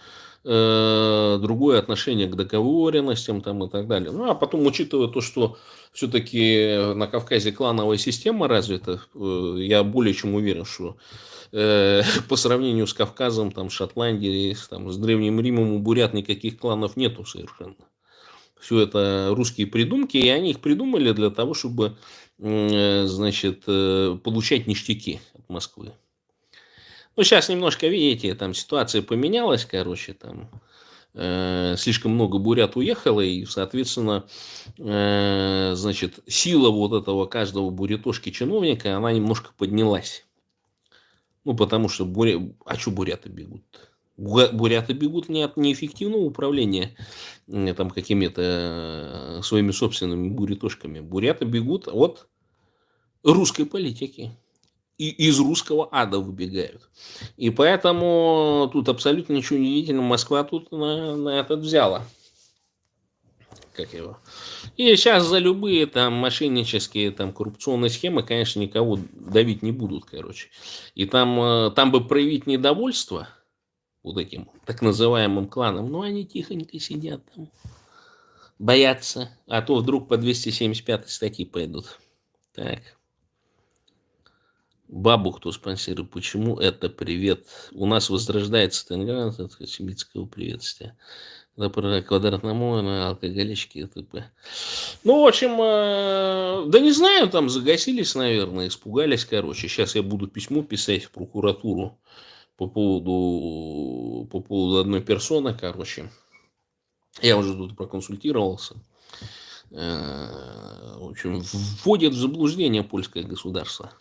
другое отношение к договоренностям там, и так далее. Ну, а потом, учитывая то, что все-таки на Кавказе клановая система развита, я более чем уверен, что по сравнению с Кавказом, там, Шотландией, там, с Древним Римом у бурят никаких кланов нету совершенно. Все это русские придумки, и они их придумали для того, чтобы, значит, получать ништяки от Москвы. Ну, сейчас немножко, видите, там ситуация поменялась, короче, там слишком много бурят уехало, и, соответственно, значит, сила вот этого каждого бурятошки-чиновника, она немножко поднялась. Ну, потому что а что буряты бегут? Буряты бегут не от неэффективного управления там какими-то своими собственными бурятошками. Буряты бегут от русской политики. И из русского ада выбегают. И поэтому тут абсолютно ничего не удивительного. Москва тут на этот взяла. Как его? И сейчас за любые там мошеннические, там коррупционные схемы, конечно, никого давить не будут, короче. И там бы проявить недовольство вот этим так называемым кланам, но они тихонько сидят там, боятся, а то вдруг по 275 статьи пойдут. Так. Бабу кто спонсирует? Почему это привет? У нас возрождается Тенган, это семитского приветствия. Да, про квадратному на алкоголички и т.п. Ну, в общем, да не знаю, там загасились, наверное, испугались, короче. Сейчас я буду письмо писать в прокуратуру по поводу одной персоны, короче. Я уже тут проконсультировался. В общем, вводит в заблуждение польское государство.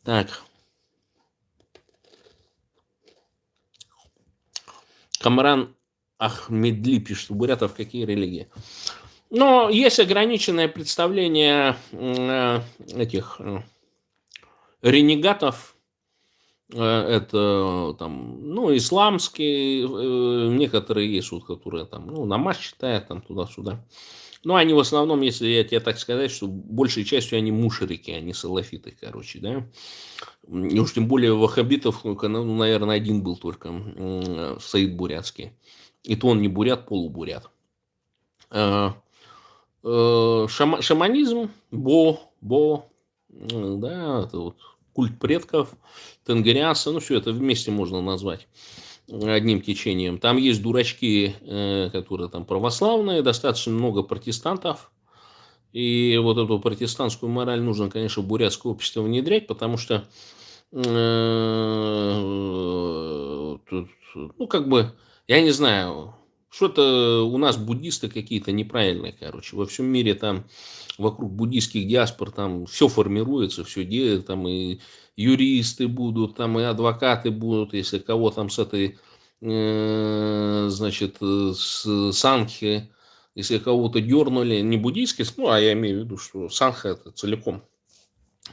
Так. Камран Ахмедли пишет, у бурятов какие религии? Но есть ограниченное представление этих ренегатов. Это там, ну, исламские, некоторые есть, вот, которые там, ну, намаз читают, там, туда-сюда. Но они в основном, если я тебе так сказать, что большей частью они мушрики, они салафиты, короче, да. И уж тем более ваххабитов, ну, наверное, один был только, Саид Бурятский. И то он не бурят, полубурят. Шаманизм, да, это вот культ предков, тенгерианство, ну, все это вместе можно назвать одним течением. Там есть дурачки, которые там православные, достаточно много протестантов. И вот эту протестантскую мораль нужно, конечно, в бурятское общество внедрять, потому что, ну, как бы, я не знаю, что-то у нас буддисты какие-то неправильные, короче. Во всем мире там вокруг буддийских диаспор там все формируется, все делает, там и юристы будут, там и адвокаты будут, если кого там с этой, значит, с санхи, если кого-то дернули, не буддийский, ну, а я имею в виду, что санха это целиком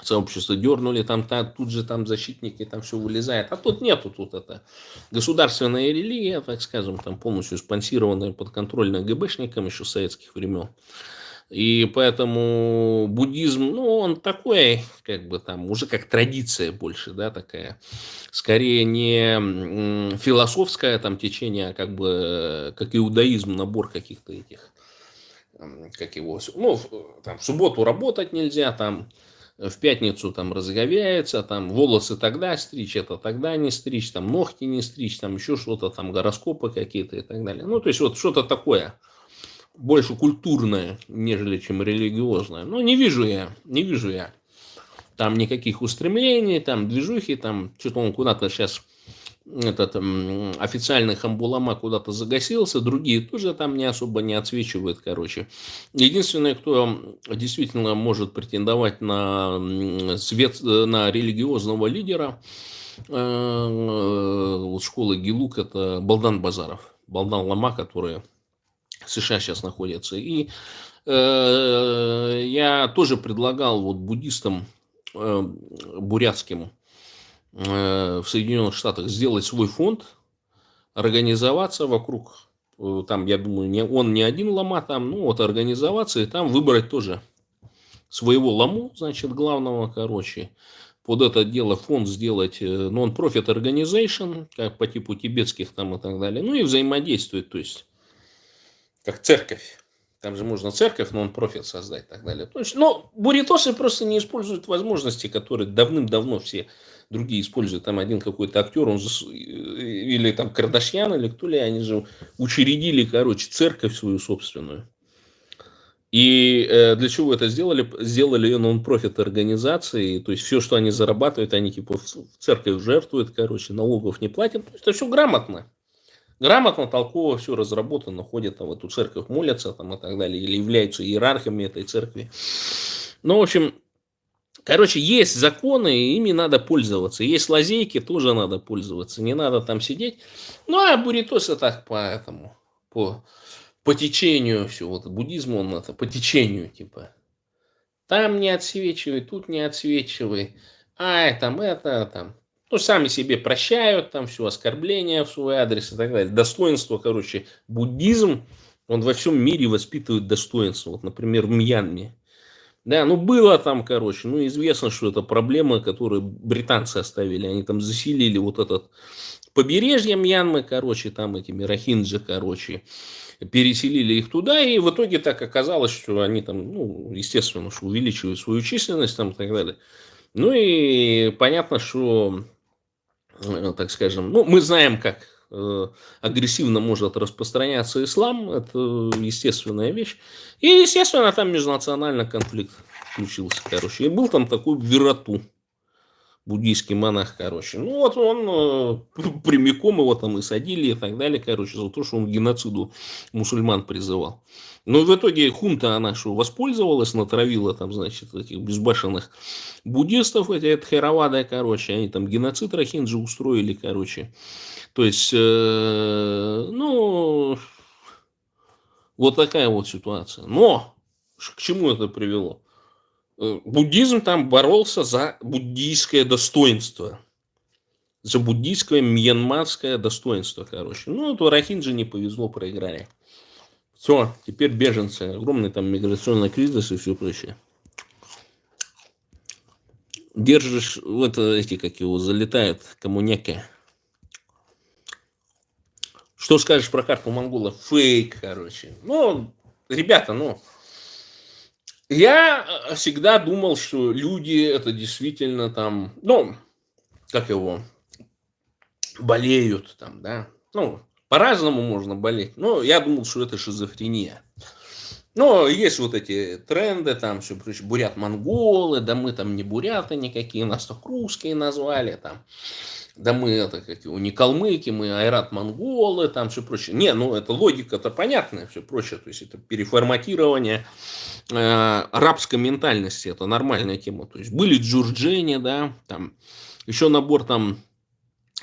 сообщество дернули, там тут же там защитники, там все вылезает. А тут нету, тут это государственная религия, так скажем, там полностью спонсированная, подконтрольная ГБшникам еще с советских времен. И поэтому буддизм, ну, он такой, как бы там, уже как традиция больше, да, такая. Скорее не философское там течение, а как бы, как иудаизм, набор каких-то этих, как его, ну, там в субботу работать нельзя, там в пятницу там разговяется, там волосы тогда стричь, это тогда не стричь, там ногти не стричь, там еще что-то, там гороскопы какие-то и так далее. Ну, то есть, вот что-то такое, больше культурное, нежели чем религиозное. Но не вижу я там никаких устремлений, там движухи, там что-то он куда-то сейчас, этот официальный Хамбулама куда-то загасился, другие тоже там не особо не отсвечивают, короче. Единственное, кто действительно может претендовать на на религиозного лидера школы Гилук, это Балдан Базаров, Балдан Лама, который в США сейчас находится. И я тоже предлагал вот буддистам бурятским в Соединенных Штатах сделать свой фонд, организоваться вокруг, там, я думаю, он не один лама там, ну, вот организоваться и там выбрать тоже своего ламу, значит, главного, короче, под это дело фонд сделать non-profit organization, как по типу тибетских там и так далее, ну и взаимодействовать, то есть, как церковь. Там же можно церковь, нон-профит создать и так далее. То есть, но бурятосы просто не используют возможности, которые давным-давно все другие используют. Там один какой-то актер, он же, или там Кардашьян, или кто ли, они же учредили, короче, церковь свою собственную. И для чего это сделали? Сделали ее нон-профит организацией. То есть, все, что они зарабатывают, они типа в церковь жертвуют, короче, налогов не платят. То есть, это все грамотно. Грамотно, толково все разработано, ходят там в эту церковь, молятся там и так далее, или являются иерархами этой церкви. Ну, в общем, короче, есть законы, и ими надо пользоваться. Есть лазейки, тоже надо пользоваться. Не надо там сидеть. Ну, а буритосы так по этому, по течению все. Вот буддизм, он это по течению, типа. Там не отсвечивай, тут не отсвечивай. Там это, там. Ну, сами себе прощают, там все оскорбления в свой адрес и так далее. Достоинство, короче, буддизм, он во всем мире воспитывает достоинство. Вот, например, в Мьянме. Да, ну было там, короче, ну известно, что это проблема, которую британцы оставили. Они там заселили вот этот побережье Мьянмы, короче, там этими рохинджи, короче, переселили их туда, и в итоге так оказалось, что они там, ну, естественно, что увеличивают свою численность там и так далее. Ну и понятно, что, так скажем, ну, мы знаем, как агрессивно может распространяться ислам, это естественная вещь. И, естественно, там межнациональный конфликт включился, короче. И был там такой Вирату, буддийский монах, короче. Ну, вот он прямиком его там и садили и так далее, короче, за то, что он к геноциду мусульман призывал. Но в итоге хунта, она что, воспользовалась, натравила там, значит, этих безбашенных буддистов, эти Тхеравады, короче, они там геноцид рохинджи устроили, короче. То есть, ну, вот такая вот ситуация. Но к чему это привело? Буддизм там боролся за буддийское достоинство. За буддийское мьянмарское достоинство, короче. Ну, вот рохинджи не повезло, проиграли. Все, теперь беженцы. Огромный там миграционный кризис и все прочее. Держишь, вот эти, как его, залетают коммуняки. Что скажешь про карту монголов? Фейк, короче. Ну, ребята, ну, я всегда думал, что люди это действительно там, ну, как его, болеют там, да. Ну, по-разному можно болеть. Но я думал, что это шизофрения. Но есть вот эти тренды, там все прочее, бурят-монголы, да мы там не буряты никакие, нас так русские назвали, там, да мы это как его, не калмыки, мы айрат-монголы, там все прочее. Не, ну это логика-то понятная, все прочее, то есть это переформатирование арабской ментальности, это нормальная тема. То есть были джурджени, да, там еще набор там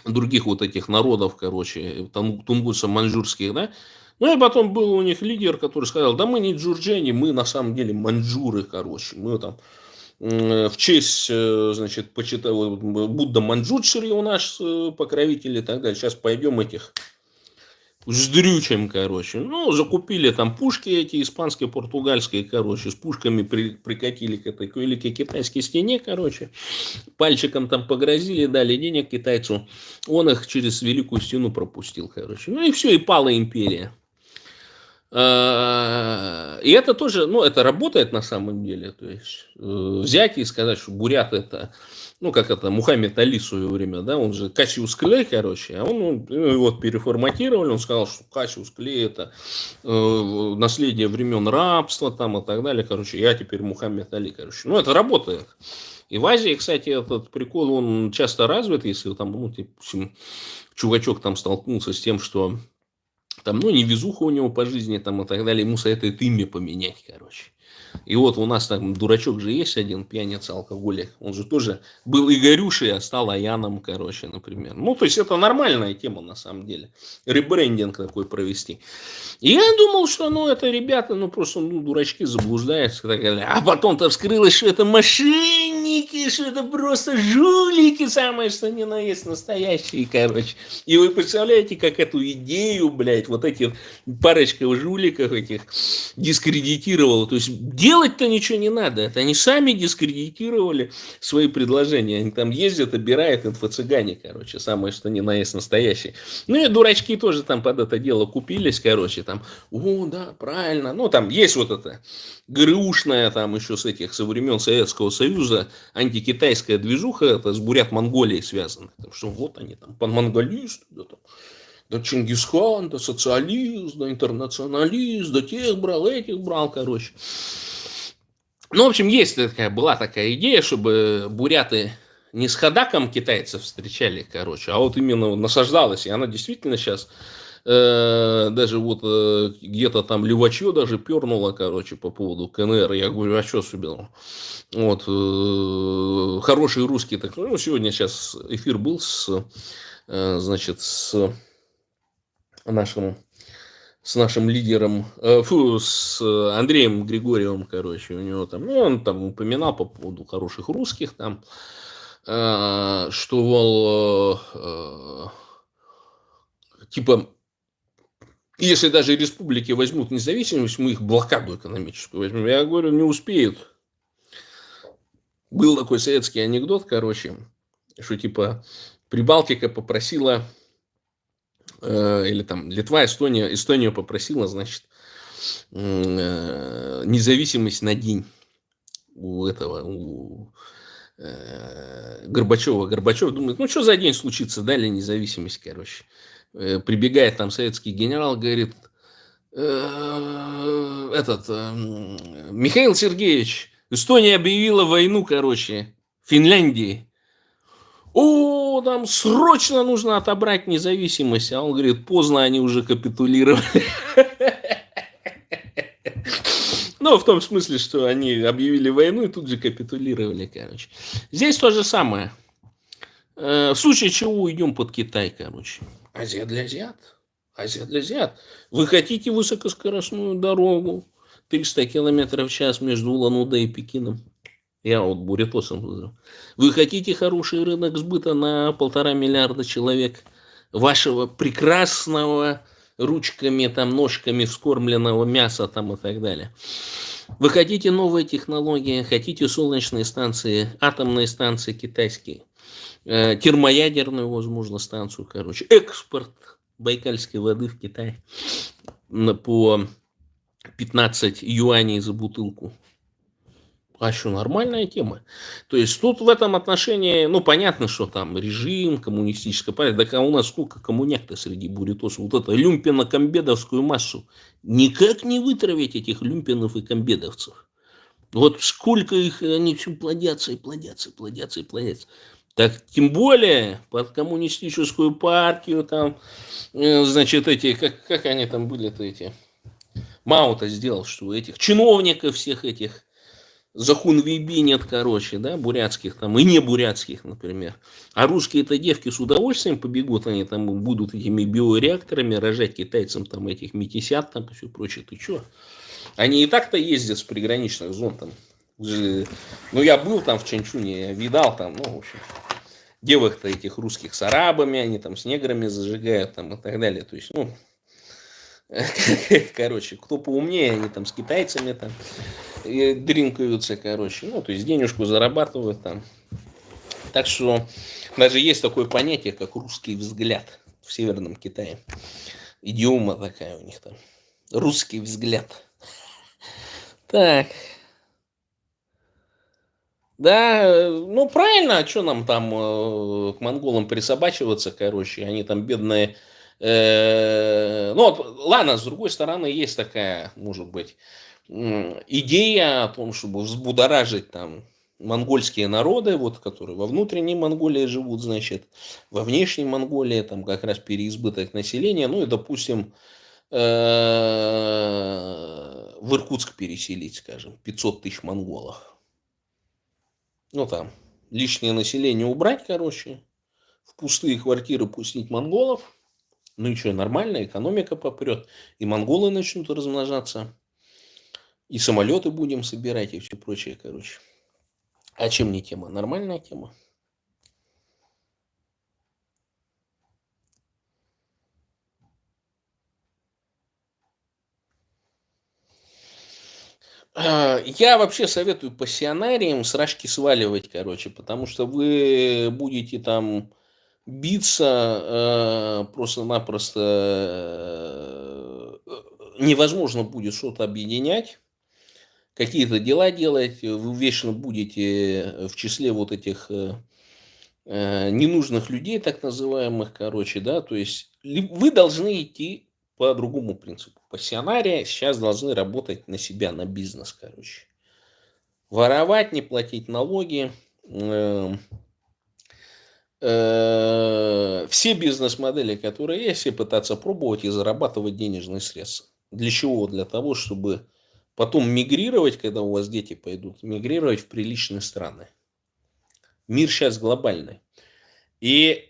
других вот этих народов, короче, тунгусо-маньчжурских, да. Ну и потом был у них лидер, который сказал, да мы не джурджени, мы на самом деле маньчжуры, короче, мы там в честь, значит, почитал Будда Манджушри у нас покровитель и так далее. Сейчас пойдем этих сдрючим, короче. Ну, закупили там пушки эти испанские, португальские, короче, с пушками прикатили к этой великой китайской стене, короче. Пальчиком там погрозили, дали денег китайцу. Он их через великую стену пропустил, короче. Ну и все, и пала империя. И это тоже, ну, это работает на самом деле. То есть взять и сказать, что бурят это, ну, как это, Мухаммед Али в свое время, да, он же Кассиус Клей, короче, а он его переформатировали, он сказал, что Кассиус Клей это наследие времен рабства там и так далее, короче, я теперь Мухаммед Али, короче. Ну, это работает. И в Азии, кстати, этот прикол, он часто развит, если там, ну, допустим, чувачок там столкнулся с тем, что там, ну, невезуха у него по жизни там и так далее, ему советуют имя поменять, короче. И вот у нас там дурачок же есть один, пьяница, алкоголик. Он же тоже был Игорюшей, а стал Аяном, короче, например. Ну, то есть, это нормальная тема, на самом деле. Ребрендинг такой провести. И я думал, что, ну, это ребята, ну, просто, ну, дурачки заблуждаются. И так далее. А потом-то вскрылось, что это мошенники, что это просто жулики, самое что ни на есть, настоящие, короче. И вы представляете, как эту идею, блядь, вот эти парочка жуликов этих дискредитировала. То есть, делать-то ничего не надо. Это они сами дискредитировали свои предложения. Они там ездят, обирают инфо-цыгане, короче. Самое, что ни на есть настоящие. Ну и дурачки тоже там под это дело купились, короче. Там, о, да, правильно. Ну, там есть вот это ГРУшная, там еще с этих, со времен Советского Союза, антикитайская движуха, это с Бурят-Монголией связано. Потому что вот они там, панмонголисты, да, там, да Чингисхан, да социалист, да интернационалист, да тех брал, этих брал, короче. Ну, в общем, есть такая, была такая идея, чтобы буряты не с ходаком китайцев встречали, короче, а вот именно насаждалась. И она действительно сейчас даже вот где-то там Левачье даже пернуло, короче, по поводу КНР. Я говорю, а что собирал? Вот, хороший русский. Так, ну, сегодня сейчас эфир был значит, с нашим лидером, с Андреем Григорьевым, короче, у него там, ну, он там упоминал по поводу хороших русских, там, что, мол, типа, если даже республики возьмут независимость, мы их блокаду экономическую возьмем. Я говорю, не успеют. Был такой советский анекдот, короче, что, типа, Прибалтика попросила, или там Литва, Эстония попросила, значит, независимость на день у Горбачева. Горбачев думает, ну что за день случится, дали независимость, короче. Прибегает там советский генерал, говорит, Михаил Сергеевич, Эстония объявила войну, короче, Финляндии. О, нам срочно нужно отобрать независимость. А он говорит, поздно, они уже капитулировали. Ну, в том смысле, что они объявили войну и тут же капитулировали, короче. Здесь то же самое. В случае чего уйдем под Китай, короче. Азия для азиат. Азия для азиат. Вы хотите высокоскоростную дорогу 300 километров в час между Улан-Удэ и Пекином? Я вот бурятосом называю. Вы хотите хороший рынок сбыта на 1,5 миллиарда человек вашего прекрасного ручками, там, ножками вскормленного мяса там, и так далее. Вы хотите новые технологии, хотите солнечные станции, атомные станции китайские, термоядерную, возможно, станцию, короче, экспорт байкальской воды в Китай по 15 юаней за бутылку. А что, нормальная тема. То есть тут в этом отношении, ну, понятно, что там режим, коммунистическая партия. Да у нас сколько коммуняк-то среди бурятосов. Вот это люмпино-комбедовскую массу. Никак не вытравить этих люмпинов и комбедовцев. Вот сколько их, они все плодятся и плодятся, плодятся и плодятся. Так тем более под коммунистическую партию там, значит, эти, как они там были-то эти. Мао-то сделал, что этих чиновников всех этих захунвейбинят, короче, да, бурятских там, и не бурятских, например. А русские-то девки с удовольствием побегут, они там будут этими биореакторами рожать китайцам там этих метисят там и все прочее. Ты чё? Они и так-то ездят с приграничных зон там. Ну, я был там в Чанчуне, я видал там, ну, в общем, девок-то этих русских с арабами, они там с неграми зажигают там и так далее. То есть, ну, короче, кто поумнее, они там с китайцами там дринкаются, короче. Ну, то есть денежку зарабатывают там. Так что даже есть такое понятие, как русский взгляд в Северном Китае. Идиома такая у них там. Русский взгляд. Так. Да, ну правильно, а что нам там к монголам присобачиваться, короче, они там бедные. Ну, вот, ладно, с другой стороны, есть такая, может быть, идея о том, чтобы взбудоражить там монгольские народы, вот, которые во внутренней Монголии живут, значит, во внешней Монголии, там как раз переизбыток населения, ну и, допустим, в Иркутск переселить, скажем, 500 тысяч монголов. Ну, там, лишнее население убрать, короче, в пустые квартиры пустить монголов. Ну и что, нормально, экономика попрет, и монголы начнут размножаться, и самолеты будем собирать, и все прочее, короче. А чем не тема? Нормальная тема. Я вообще советую пассионариям с рашки сваливать, короче, потому что вы будете там биться просто-напросто, невозможно будет что-то объединять, какие-то дела делать, вы вечно будете в числе вот этих ненужных людей, так называемых, короче, да, то есть вы должны идти по другому принципу. Пассионарии сейчас должны работать на себя, на бизнес, короче. Воровать, не платить налоги. Все бизнес-модели, которые есть, все пытаться пробовать и зарабатывать денежные средства. Для чего? Для того, чтобы потом мигрировать, когда у вас дети пойдут, мигрировать в приличные страны. Мир сейчас глобальный. И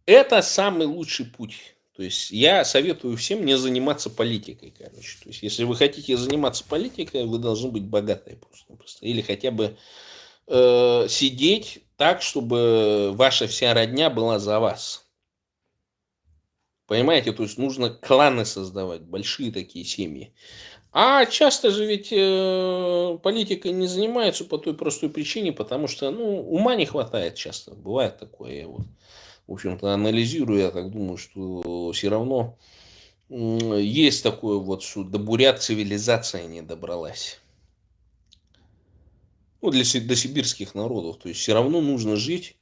это самый лучший путь. То есть я советую всем не заниматься политикой, короче. То есть если вы хотите заниматься политикой, вы должны быть богатые просто. Или хотя бы сидеть так, чтобы ваша вся родня была за вас. Понимаете, то есть нужно кланы создавать, большие такие семьи. А часто же ведь политикой не занимаются по той простой причине, потому что ума не хватает часто. Бывает такое. Я вот, в общем-то, анализирую, я так думаю, что все равно есть такое вот, что до бурят цивилизация не добралась. ну, для сибирских народов. То есть все равно нужно жить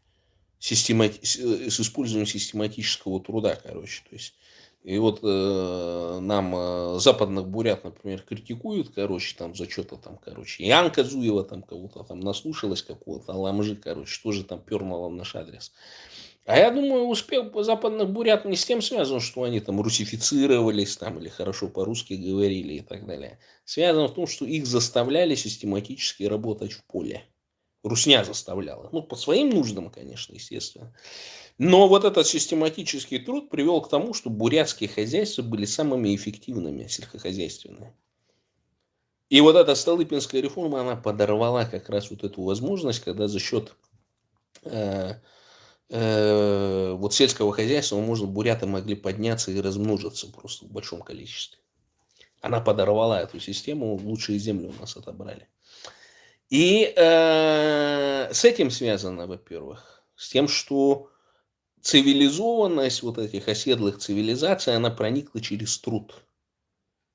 с использованием систематического труда, короче. То есть, и вот нам западных бурят, например, критикуют, короче, там за что-то там, короче. Янка Зуева там кого-то там наслушалась, какого-то ламжи, короче, тоже там пернула в наш адрес. А я думаю, успех западных бурят не с тем связан, что они там русифицировались там, или хорошо по-русски говорили и так далее. Связано в том, что их заставляли систематически работать в поле. Русня заставляла. Ну, по своим нуждам, конечно, естественно. Но вот этот систематический труд привел к тому, что бурятские хозяйства были самыми эффективными сельскохозяйственными. И вот эта Столыпинская реформа, она подорвала как раз вот эту возможность, когда за счет вот сельского хозяйства, можно, буряты могли подняться и размножиться просто в большом количестве. Она подорвала эту систему, лучшие земли у нас отобрали. И с этим связано, во-первых, с тем, что цивилизованность вот этих оседлых цивилизаций, она проникла через труд.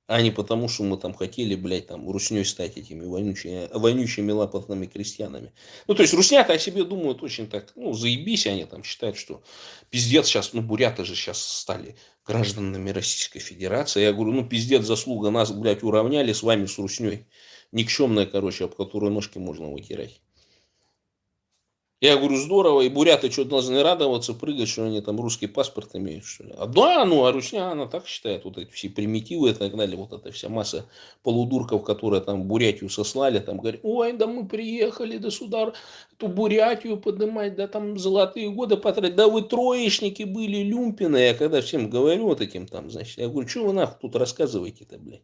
А не потому, что мы там хотели, блядь, там, русней стать этими вонючими лапотными крестьянами. Ну, то есть, русня-то о себе думают очень так, ну, заебись, они там считают, что пиздец сейчас, ну, буряты же сейчас стали гражданами Российской Федерации. Я говорю, ну, пиздец, заслуга, нас, блядь, уравняли с вами, с русней. Никчемная, короче, об которую ножки можно вытирать. Я говорю, здорово, и буряты что, должны радоваться, прыгать, что они там русский паспорт имеют, что ли? А да, ну, а русня, она так считает, вот эти все примитивы и так далее, вот эта вся масса полудурков, которые там Бурятию сослали, там говорят, ой, да мы приехали до сюда, эту Бурятию поднимать, да там золотые годы потратить, да вы троечники были, люмпины, я когда всем говорю вот этим там, значит, я говорю, что вы нахуй тут рассказываете-то, блядь?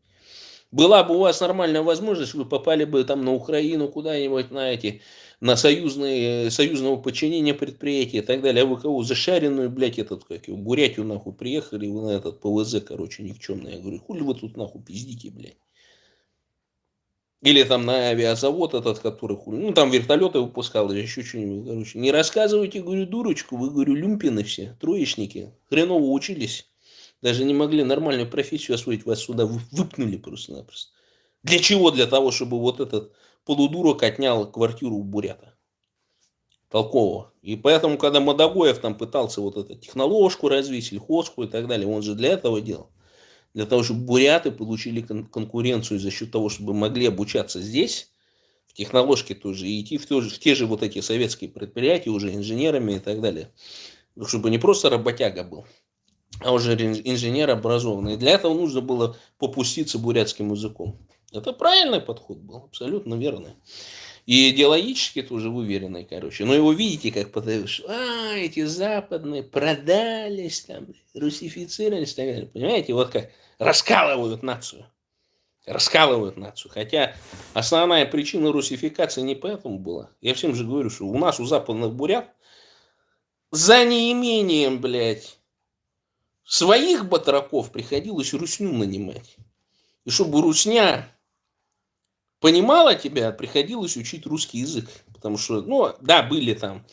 Была бы у вас нормальная возможность, вы попали бы там на Украину куда-нибудь, на эти, на союзного подчинения предприятия и так далее. А вы кого, зашаренную, блядь, этот, как его, Бурятию нахуй приехали, вы на этот ПВЗ, короче, никчемный. Я говорю, хули вы тут нахуй пиздите, блядь. Или там на авиазавод этот, который хули, ну там вертолеты выпускал или еще что-нибудь, короче. Не рассказывайте, говорю, дурочку, вы, говорю, люмпины все, троечники, хреново учились. Даже не могли нормальную профессию освоить, вас сюда выпнули просто-напросто. Для чего? Для того, чтобы вот этот полудурок отнял квартиру у бурята. Толкового. И поэтому, когда Мадагоев там пытался вот эту техноложку развить, сельхозку и так далее, он же для этого делал. Для того, чтобы буряты получили конкуренцию за счет того, чтобы могли обучаться здесь, в техноложке тоже, и идти в те же вот эти советские предприятия уже инженерами и так далее. Чтобы не просто работяга был, а уже инженер образованный. И для этого нужно было попуститься бурятским языком. Это правильный подход был, абсолютно верный. И идеологически тоже уверенный, короче. Но его видите, как подаешь, эти западные продались, там, русифицировались и так далее. Понимаете, вот как раскалывают нацию. Раскалывают нацию. Хотя основная причина русификации не поэтому была. Я всем же говорю, что у нас, у западных бурят, за неимением, блядь, своих батраков приходилось русню нанимать. И чтобы русня понимала тебя, приходилось учить русский язык. Потому что, ну, да, были там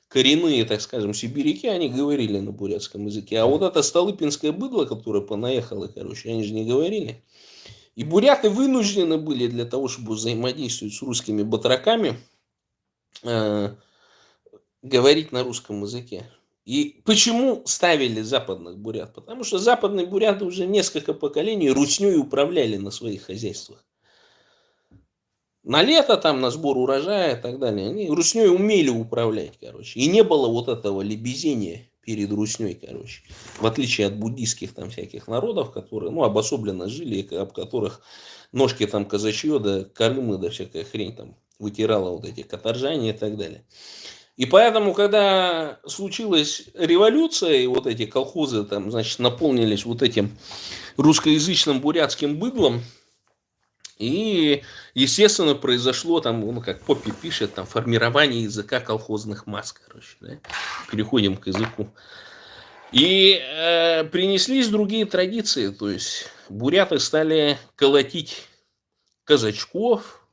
коренные, так скажем, сибиряки, они говорили на бурятском языке. А вот это столыпинское быдло, которое понаехало, короче, они же не говорили. И буряты вынуждены были для того, чтобы взаимодействовать с русскими батраками, говорить на русском языке. И почему ставили западных бурят? Потому что западные буряты уже несколько поколений русней управляли на своих хозяйствах. На лето, там, на сбор урожая и так далее. Они русней умели управлять, короче. И не было вот этого лебезения перед русней, короче. В отличие от буддийских там всяких народов, которые, ну, обособленно жили, об которых ножки там казачье, да корымы, да всякая хрень там вытирала вот эти каторжане и так далее. И поэтому, когда случилась революция, и вот эти колхозы там, значит, наполнились вот этим русскоязычным бурятским быдлом, и, естественно, произошло там, ну, как Поппи пишет, там, формирование языка колхозных масс, короче, да? Переходим к языку. И принеслись другие традиции, то есть буряты стали колотить казачков,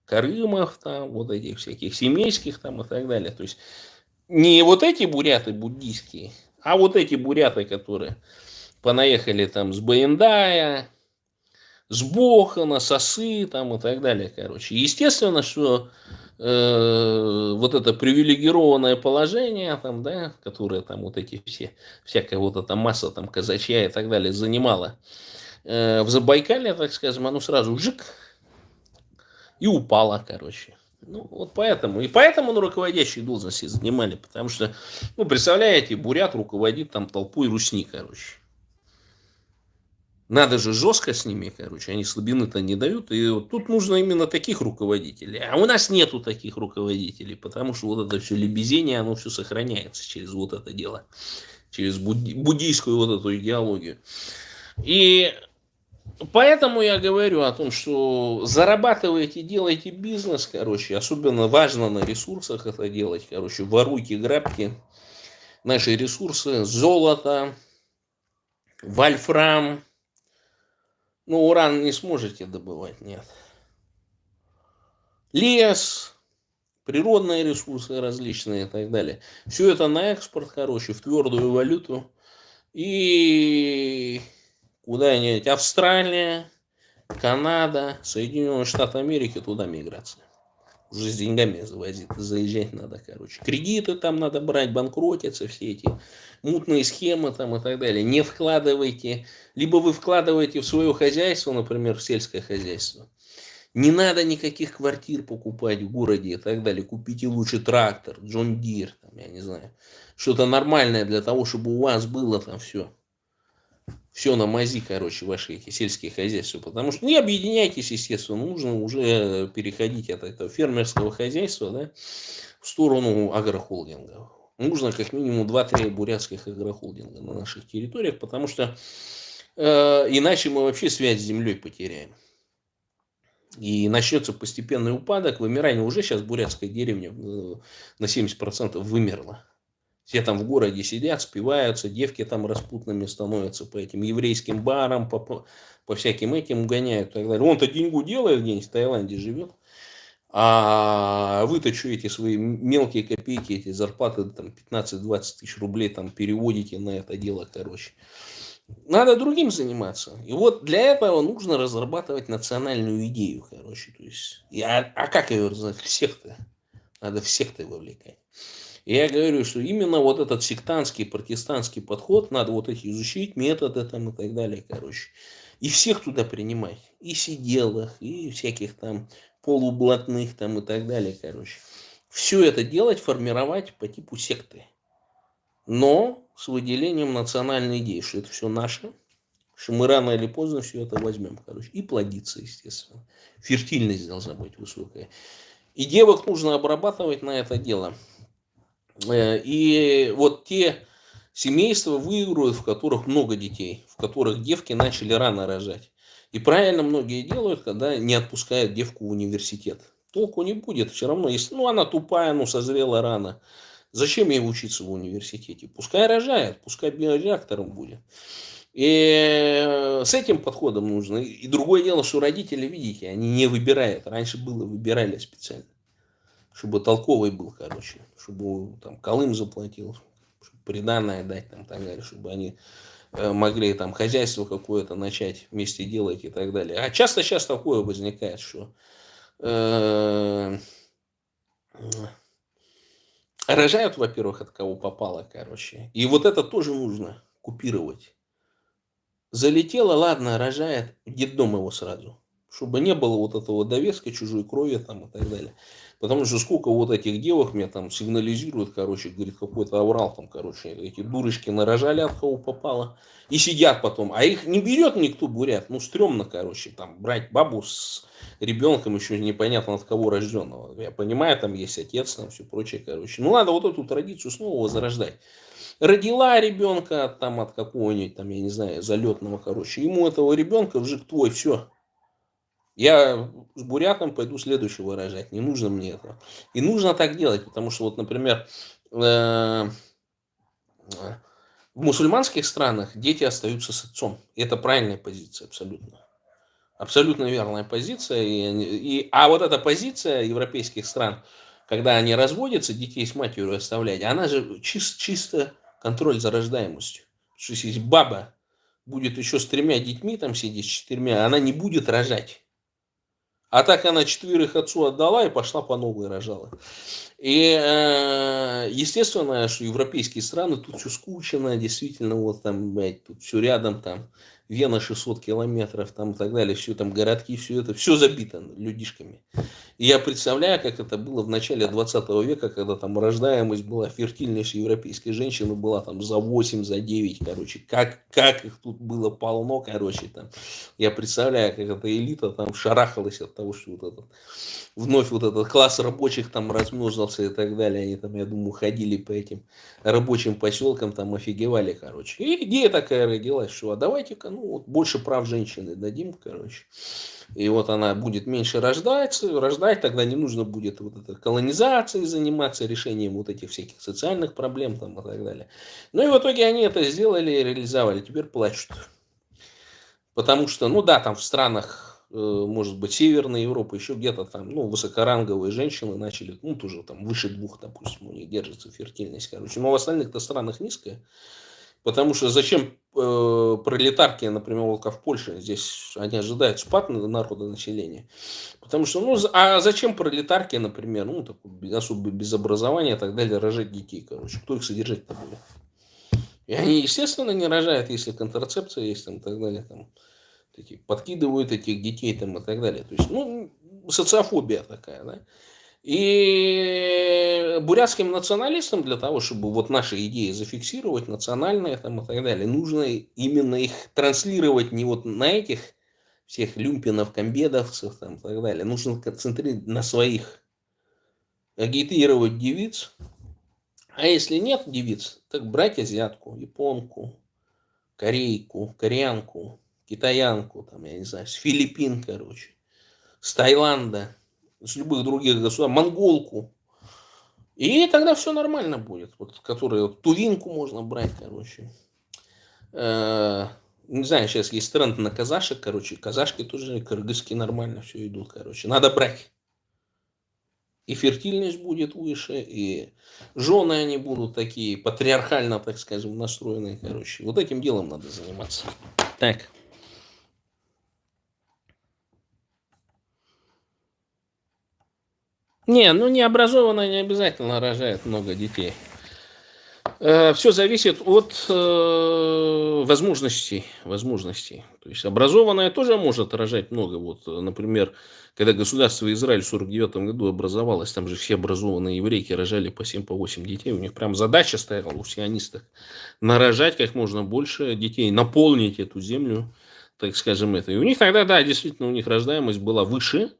карымов, там, вот этих всяких семейских там и так далее. То есть не вот эти буряты буддийские, а вот эти буряты, которые понаехали там с Баендая, с Бохана, Сосы там и так далее, короче. Естественно, что вот это привилегированное положение, там, да, которое там вот эти все, всякая вот эта масса там казачья и так далее занимала в Забайкалье, так скажем, оно сразу жик и упало, короче. Ну, вот поэтому. И поэтому ну, руководящие должности занимали. Потому что, ну, представляете, бурят руководит там толпой русни, короче. Надо же жестко с ними, короче. Они слабины-то не дают. И вот тут нужно именно таких руководителей. А у нас нету таких руководителей. Потому что вот это все лебезение, оно все сохраняется через вот это дело. Через буддийскую вот эту идеологию. И поэтому я говорю о том, что зарабатывайте, делайте бизнес, короче. Особенно важно на ресурсах это делать, короче. Воруйте, грабьте наши ресурсы. Золото, вольфрам. Ну, уран не сможете добывать, нет. Лес, природные ресурсы различные и так далее. Все это на экспорт, короче, в твердую валюту. И куда-нибудь Австралия, Канада, Соединенные Штаты Америки, туда миграция. Уже с деньгами заезжать надо, короче. Кредиты там надо брать, банкротятся все эти мутные схемы там и так далее. Не вкладывайте. Либо вы вкладываете в свое хозяйство, например, в сельское хозяйство. Не надо никаких квартир покупать в городе и так далее. Купите лучше трактор, Джон Дир, там, я не знаю. Что-то нормальное для того, чтобы у вас было там все. Все на мази, короче, ваши эти сельские хозяйства. Потому что не объединяйтесь, естественно. Нужно уже переходить от этого фермерского хозяйства, да, в сторону агрохолдинга. Нужно как минимум 2-3 бурятских агрохолдинга на наших территориях, потому что иначе мы вообще связь с землей потеряем. И начнется постепенный упадок, вымирание. Уже сейчас бурятская деревня на 70% вымерла. Все там в городе сидят, спиваются, девки там распутными становятся по этим еврейским барам, по всяким этим гоняют и так далее. Он-то деньгу делает где-нибудь в Таиланде живет. А вы-то что эти свои мелкие копейки, эти зарплаты там 15-20 тысяч рублей там переводите на это дело, короче. Надо другим заниматься. И вот для этого нужно разрабатывать национальную идею, короче. То есть, а как ее разработать? Всех-то. Надо всех-то вовлекать. И я говорю, что именно вот этот сектантский, протестантский подход, надо вот эти изучить, методы там и так далее, короче. И всех туда принимать. И сиделых, и всяких там полублатных там и так далее, короче. Все это делать, формировать по типу секты. Но с выделением национальной идеи, что это все наше, что мы рано или поздно все это возьмем, короче. И плодиться, естественно. Фертильность должна быть высокая. И девок нужно обрабатывать на это дело. И вот те семейства выигрывают, в которых много детей, в которых девки начали рано рожать. И правильно многие делают, когда не отпускают девку в университет. Толку не будет, все равно, если она тупая, созрела рано. Зачем ей учиться в университете? Пускай рожает, пускай биореактором будет. И с этим подходом нужно. И другое дело, что родители, видите, они не выбирают. Раньше было, выбирали специально. Чтобы толковый был, короче. Чтобы там Колым заплатил, чтобы приданое дать, там, так далее, чтобы они могли там хозяйство какое-то начать вместе делать и так далее. А часто сейчас такое возникает, что рожают, во-первых, от кого попало, короче. И вот это тоже нужно купировать. Залетело, ладно, рожает, в детдом его сразу. Чтобы не было вот этого довеска чужой крови там и так далее. Потому что сколько вот этих девок мне там сигнализируют, короче, говорит, какой-то аврал там, короче, эти дурочки нарожали от кого попало. И сидят потом. А их не берет никто, бурят. Стрёмно, короче, там брать бабу с ребенком еще непонятно от кого рожденного. Я понимаю, там есть отец, там все прочее, короче. Надо вот эту традицию снова возрождать. Родила ребенка там от какого-нибудь, там, я не знаю, залетного, короче. Ему этого ребенка вжик твой, все. Я с бурятом пойду следующего рожать. Не нужно мне этого. И нужно так делать, потому что, вот, например, в мусульманских странах дети остаются с отцом. И это правильная позиция абсолютно. Абсолютно верная позиция. А вот эта позиция европейских стран, когда они разводятся, детей с матерью оставлять, она же чисто контроль за рождаемостью. Что если баба будет еще с 3 детьми там сидеть, с 4, она не будет рожать. А так она 4 отцу отдала и пошла по новой рожала. И, естественно, что европейские страны, тут все скучно, действительно, вот там, блядь, тут все рядом, там, Вена 600 километров, там, и так далее, все там городки, все это, все забито людишками. И я представляю, как это было в начале 20 века, когда там рождаемость была, фертильность европейской женщины была там за 8, за 9, короче. Как их тут было полно, короче, там. Я представляю, как эта элита там шарахалась от того, что вот этот, вновь вот этот класс рабочих там размножился и так далее. Они там, я думаю, ходили по этим рабочим поселкам, там офигевали, короче. И идея такая родилась, что а давайте-ка, ну, вот больше прав женщины дадим, короче. И вот она будет меньше рождать, тогда не нужно будет вот этой колонизацией заниматься, решением вот этих всяких социальных проблем там и так далее. Ну и в итоге они это сделали и реализовали. Теперь плачут. Потому что, ну да, там в странах, может быть, Северной Европы, еще где-то там, ну, высокоранговые женщины начали, ну, тоже там выше 2, допустим, у них держится фертильность, короче. Но в остальных-то странах низкая. Потому что зачем пролетарки, например, вот как в Польше, здесь они ожидают спад народонаселения. Потому что, ну, а зачем пролетарки, например, ну, такой, особо без образования и так далее, рожать детей, короче. Кто их содержать-то будет? И они, естественно, не рожают, если контрацепция есть там и так далее. Там, такие, подкидывают этих детей там и так далее. То есть, ну, социофобия такая, да. И бурятским националистам для того, чтобы вот наши идеи зафиксировать, национальные там и так далее, нужно именно их транслировать не вот на этих всех люмпинов, комбедовцев там и так далее. Нужно концентрировать на своих, агитировать девиц. А если нет девиц, так брать азиатку, японку, корейку, кореянку, китаянку, там, я не знаю, с Филиппин, короче, с Таиланда, с любых других государств, монголку. И тогда все нормально будет. Вот, которые, вот, тувинку можно брать, короче. Не знаю, сейчас есть тренд на казашек, короче. Казашки тоже, кыргызские нормально все идут, короче. Надо брать. И фертильность будет выше, и жены они будут такие патриархально, так скажем, настроенные, короче. Вот этим делом надо заниматься. Так. Не, ну необразованная не обязательно рожает много детей. Все зависит от возможностей. То есть образованная тоже может рожать много. Вот, например, когда государство Израиль в 1949 году образовалось, там же все образованные еврейки рожали по 7, по 8 детей. У них прям задача стояла у сионистов нарожать как можно больше детей, наполнить эту землю, так скажем, это. И у них тогда, да, действительно, у них рождаемость была выше,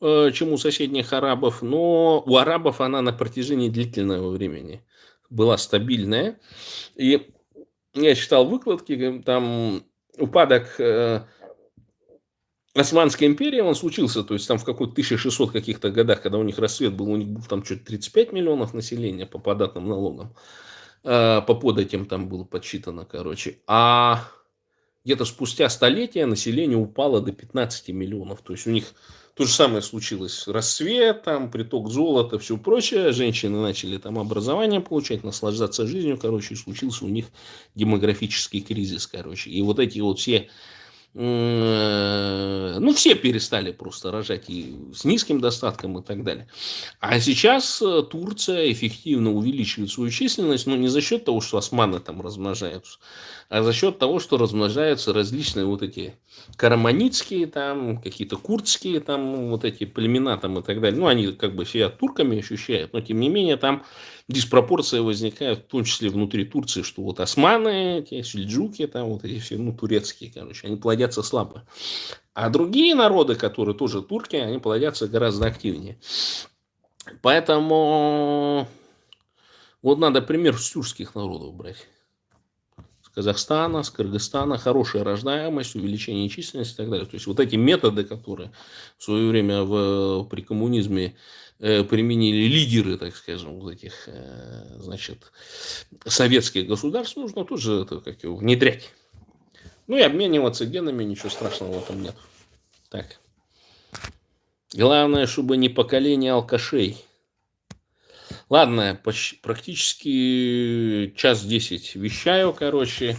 чем у соседних арабов, но у арабов она на протяжении длительного времени была стабильная. И я читал выкладки, там упадок Османской империи, он случился, то есть там в какой-то 1600 каких-то годах, когда у них расцвет был, у них был там что-то 35 миллионов населения по податным налогам, по податям там было подсчитано, короче. А где-то спустя столетия население упало до 15 миллионов. То есть у них то же самое случилось. Расцвет, там, приток золота, все прочее. Женщины начали там образование получать, наслаждаться жизнью. Короче, случился у них демографический кризис. Короче. И вот эти вот все... Ну, все перестали просто рожать и с низким достатком и так далее. А сейчас Турция эффективно увеличивает свою численность, но не за счет того, что османы там размножаются, а за счет того, что размножаются различные вот эти караманитские, там, какие-то курдские, там, вот эти племена там и так далее. Ну, они как бы себя турками ощущают, но тем не менее там диспропорция возникает, в том числе внутри Турции, что вот османы, эти сельджуки, там вот эти все, ну, турецкие, короче, они плодятся слабо. А другие народы, которые тоже турки, они плодятся гораздо активнее. Поэтому вот надо пример с тюркских народов брать. С Казахстана, с Кыргызстана, хорошая рождаемость, увеличение численности и так далее. То есть вот эти методы, которые в свое время при коммунизме применили лидеры, так скажем, вот этих, значит, советских государств, нужно тоже это, как его, внедрять. Ну и обмениваться генами, ничего страшного в этом нет. Так. Главное, чтобы не поколение алкашей. Ладно, практически час 10 вещаю, короче.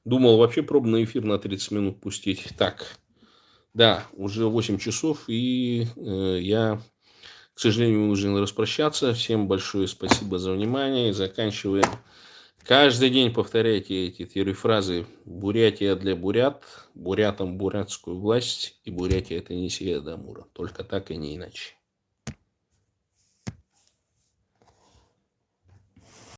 Думал вообще пробный эфир на 30 минут пустить. Так, Да, уже 8 часов, и я, к сожалению, вынужден распрощаться. Всем большое спасибо за внимание. И заканчиваем. Каждый день повторяйте эти 3 фразы. Бурятия для бурят, бурятам бурятскую власть, и Бурятия это не Сия Дамура. Только так и не иначе.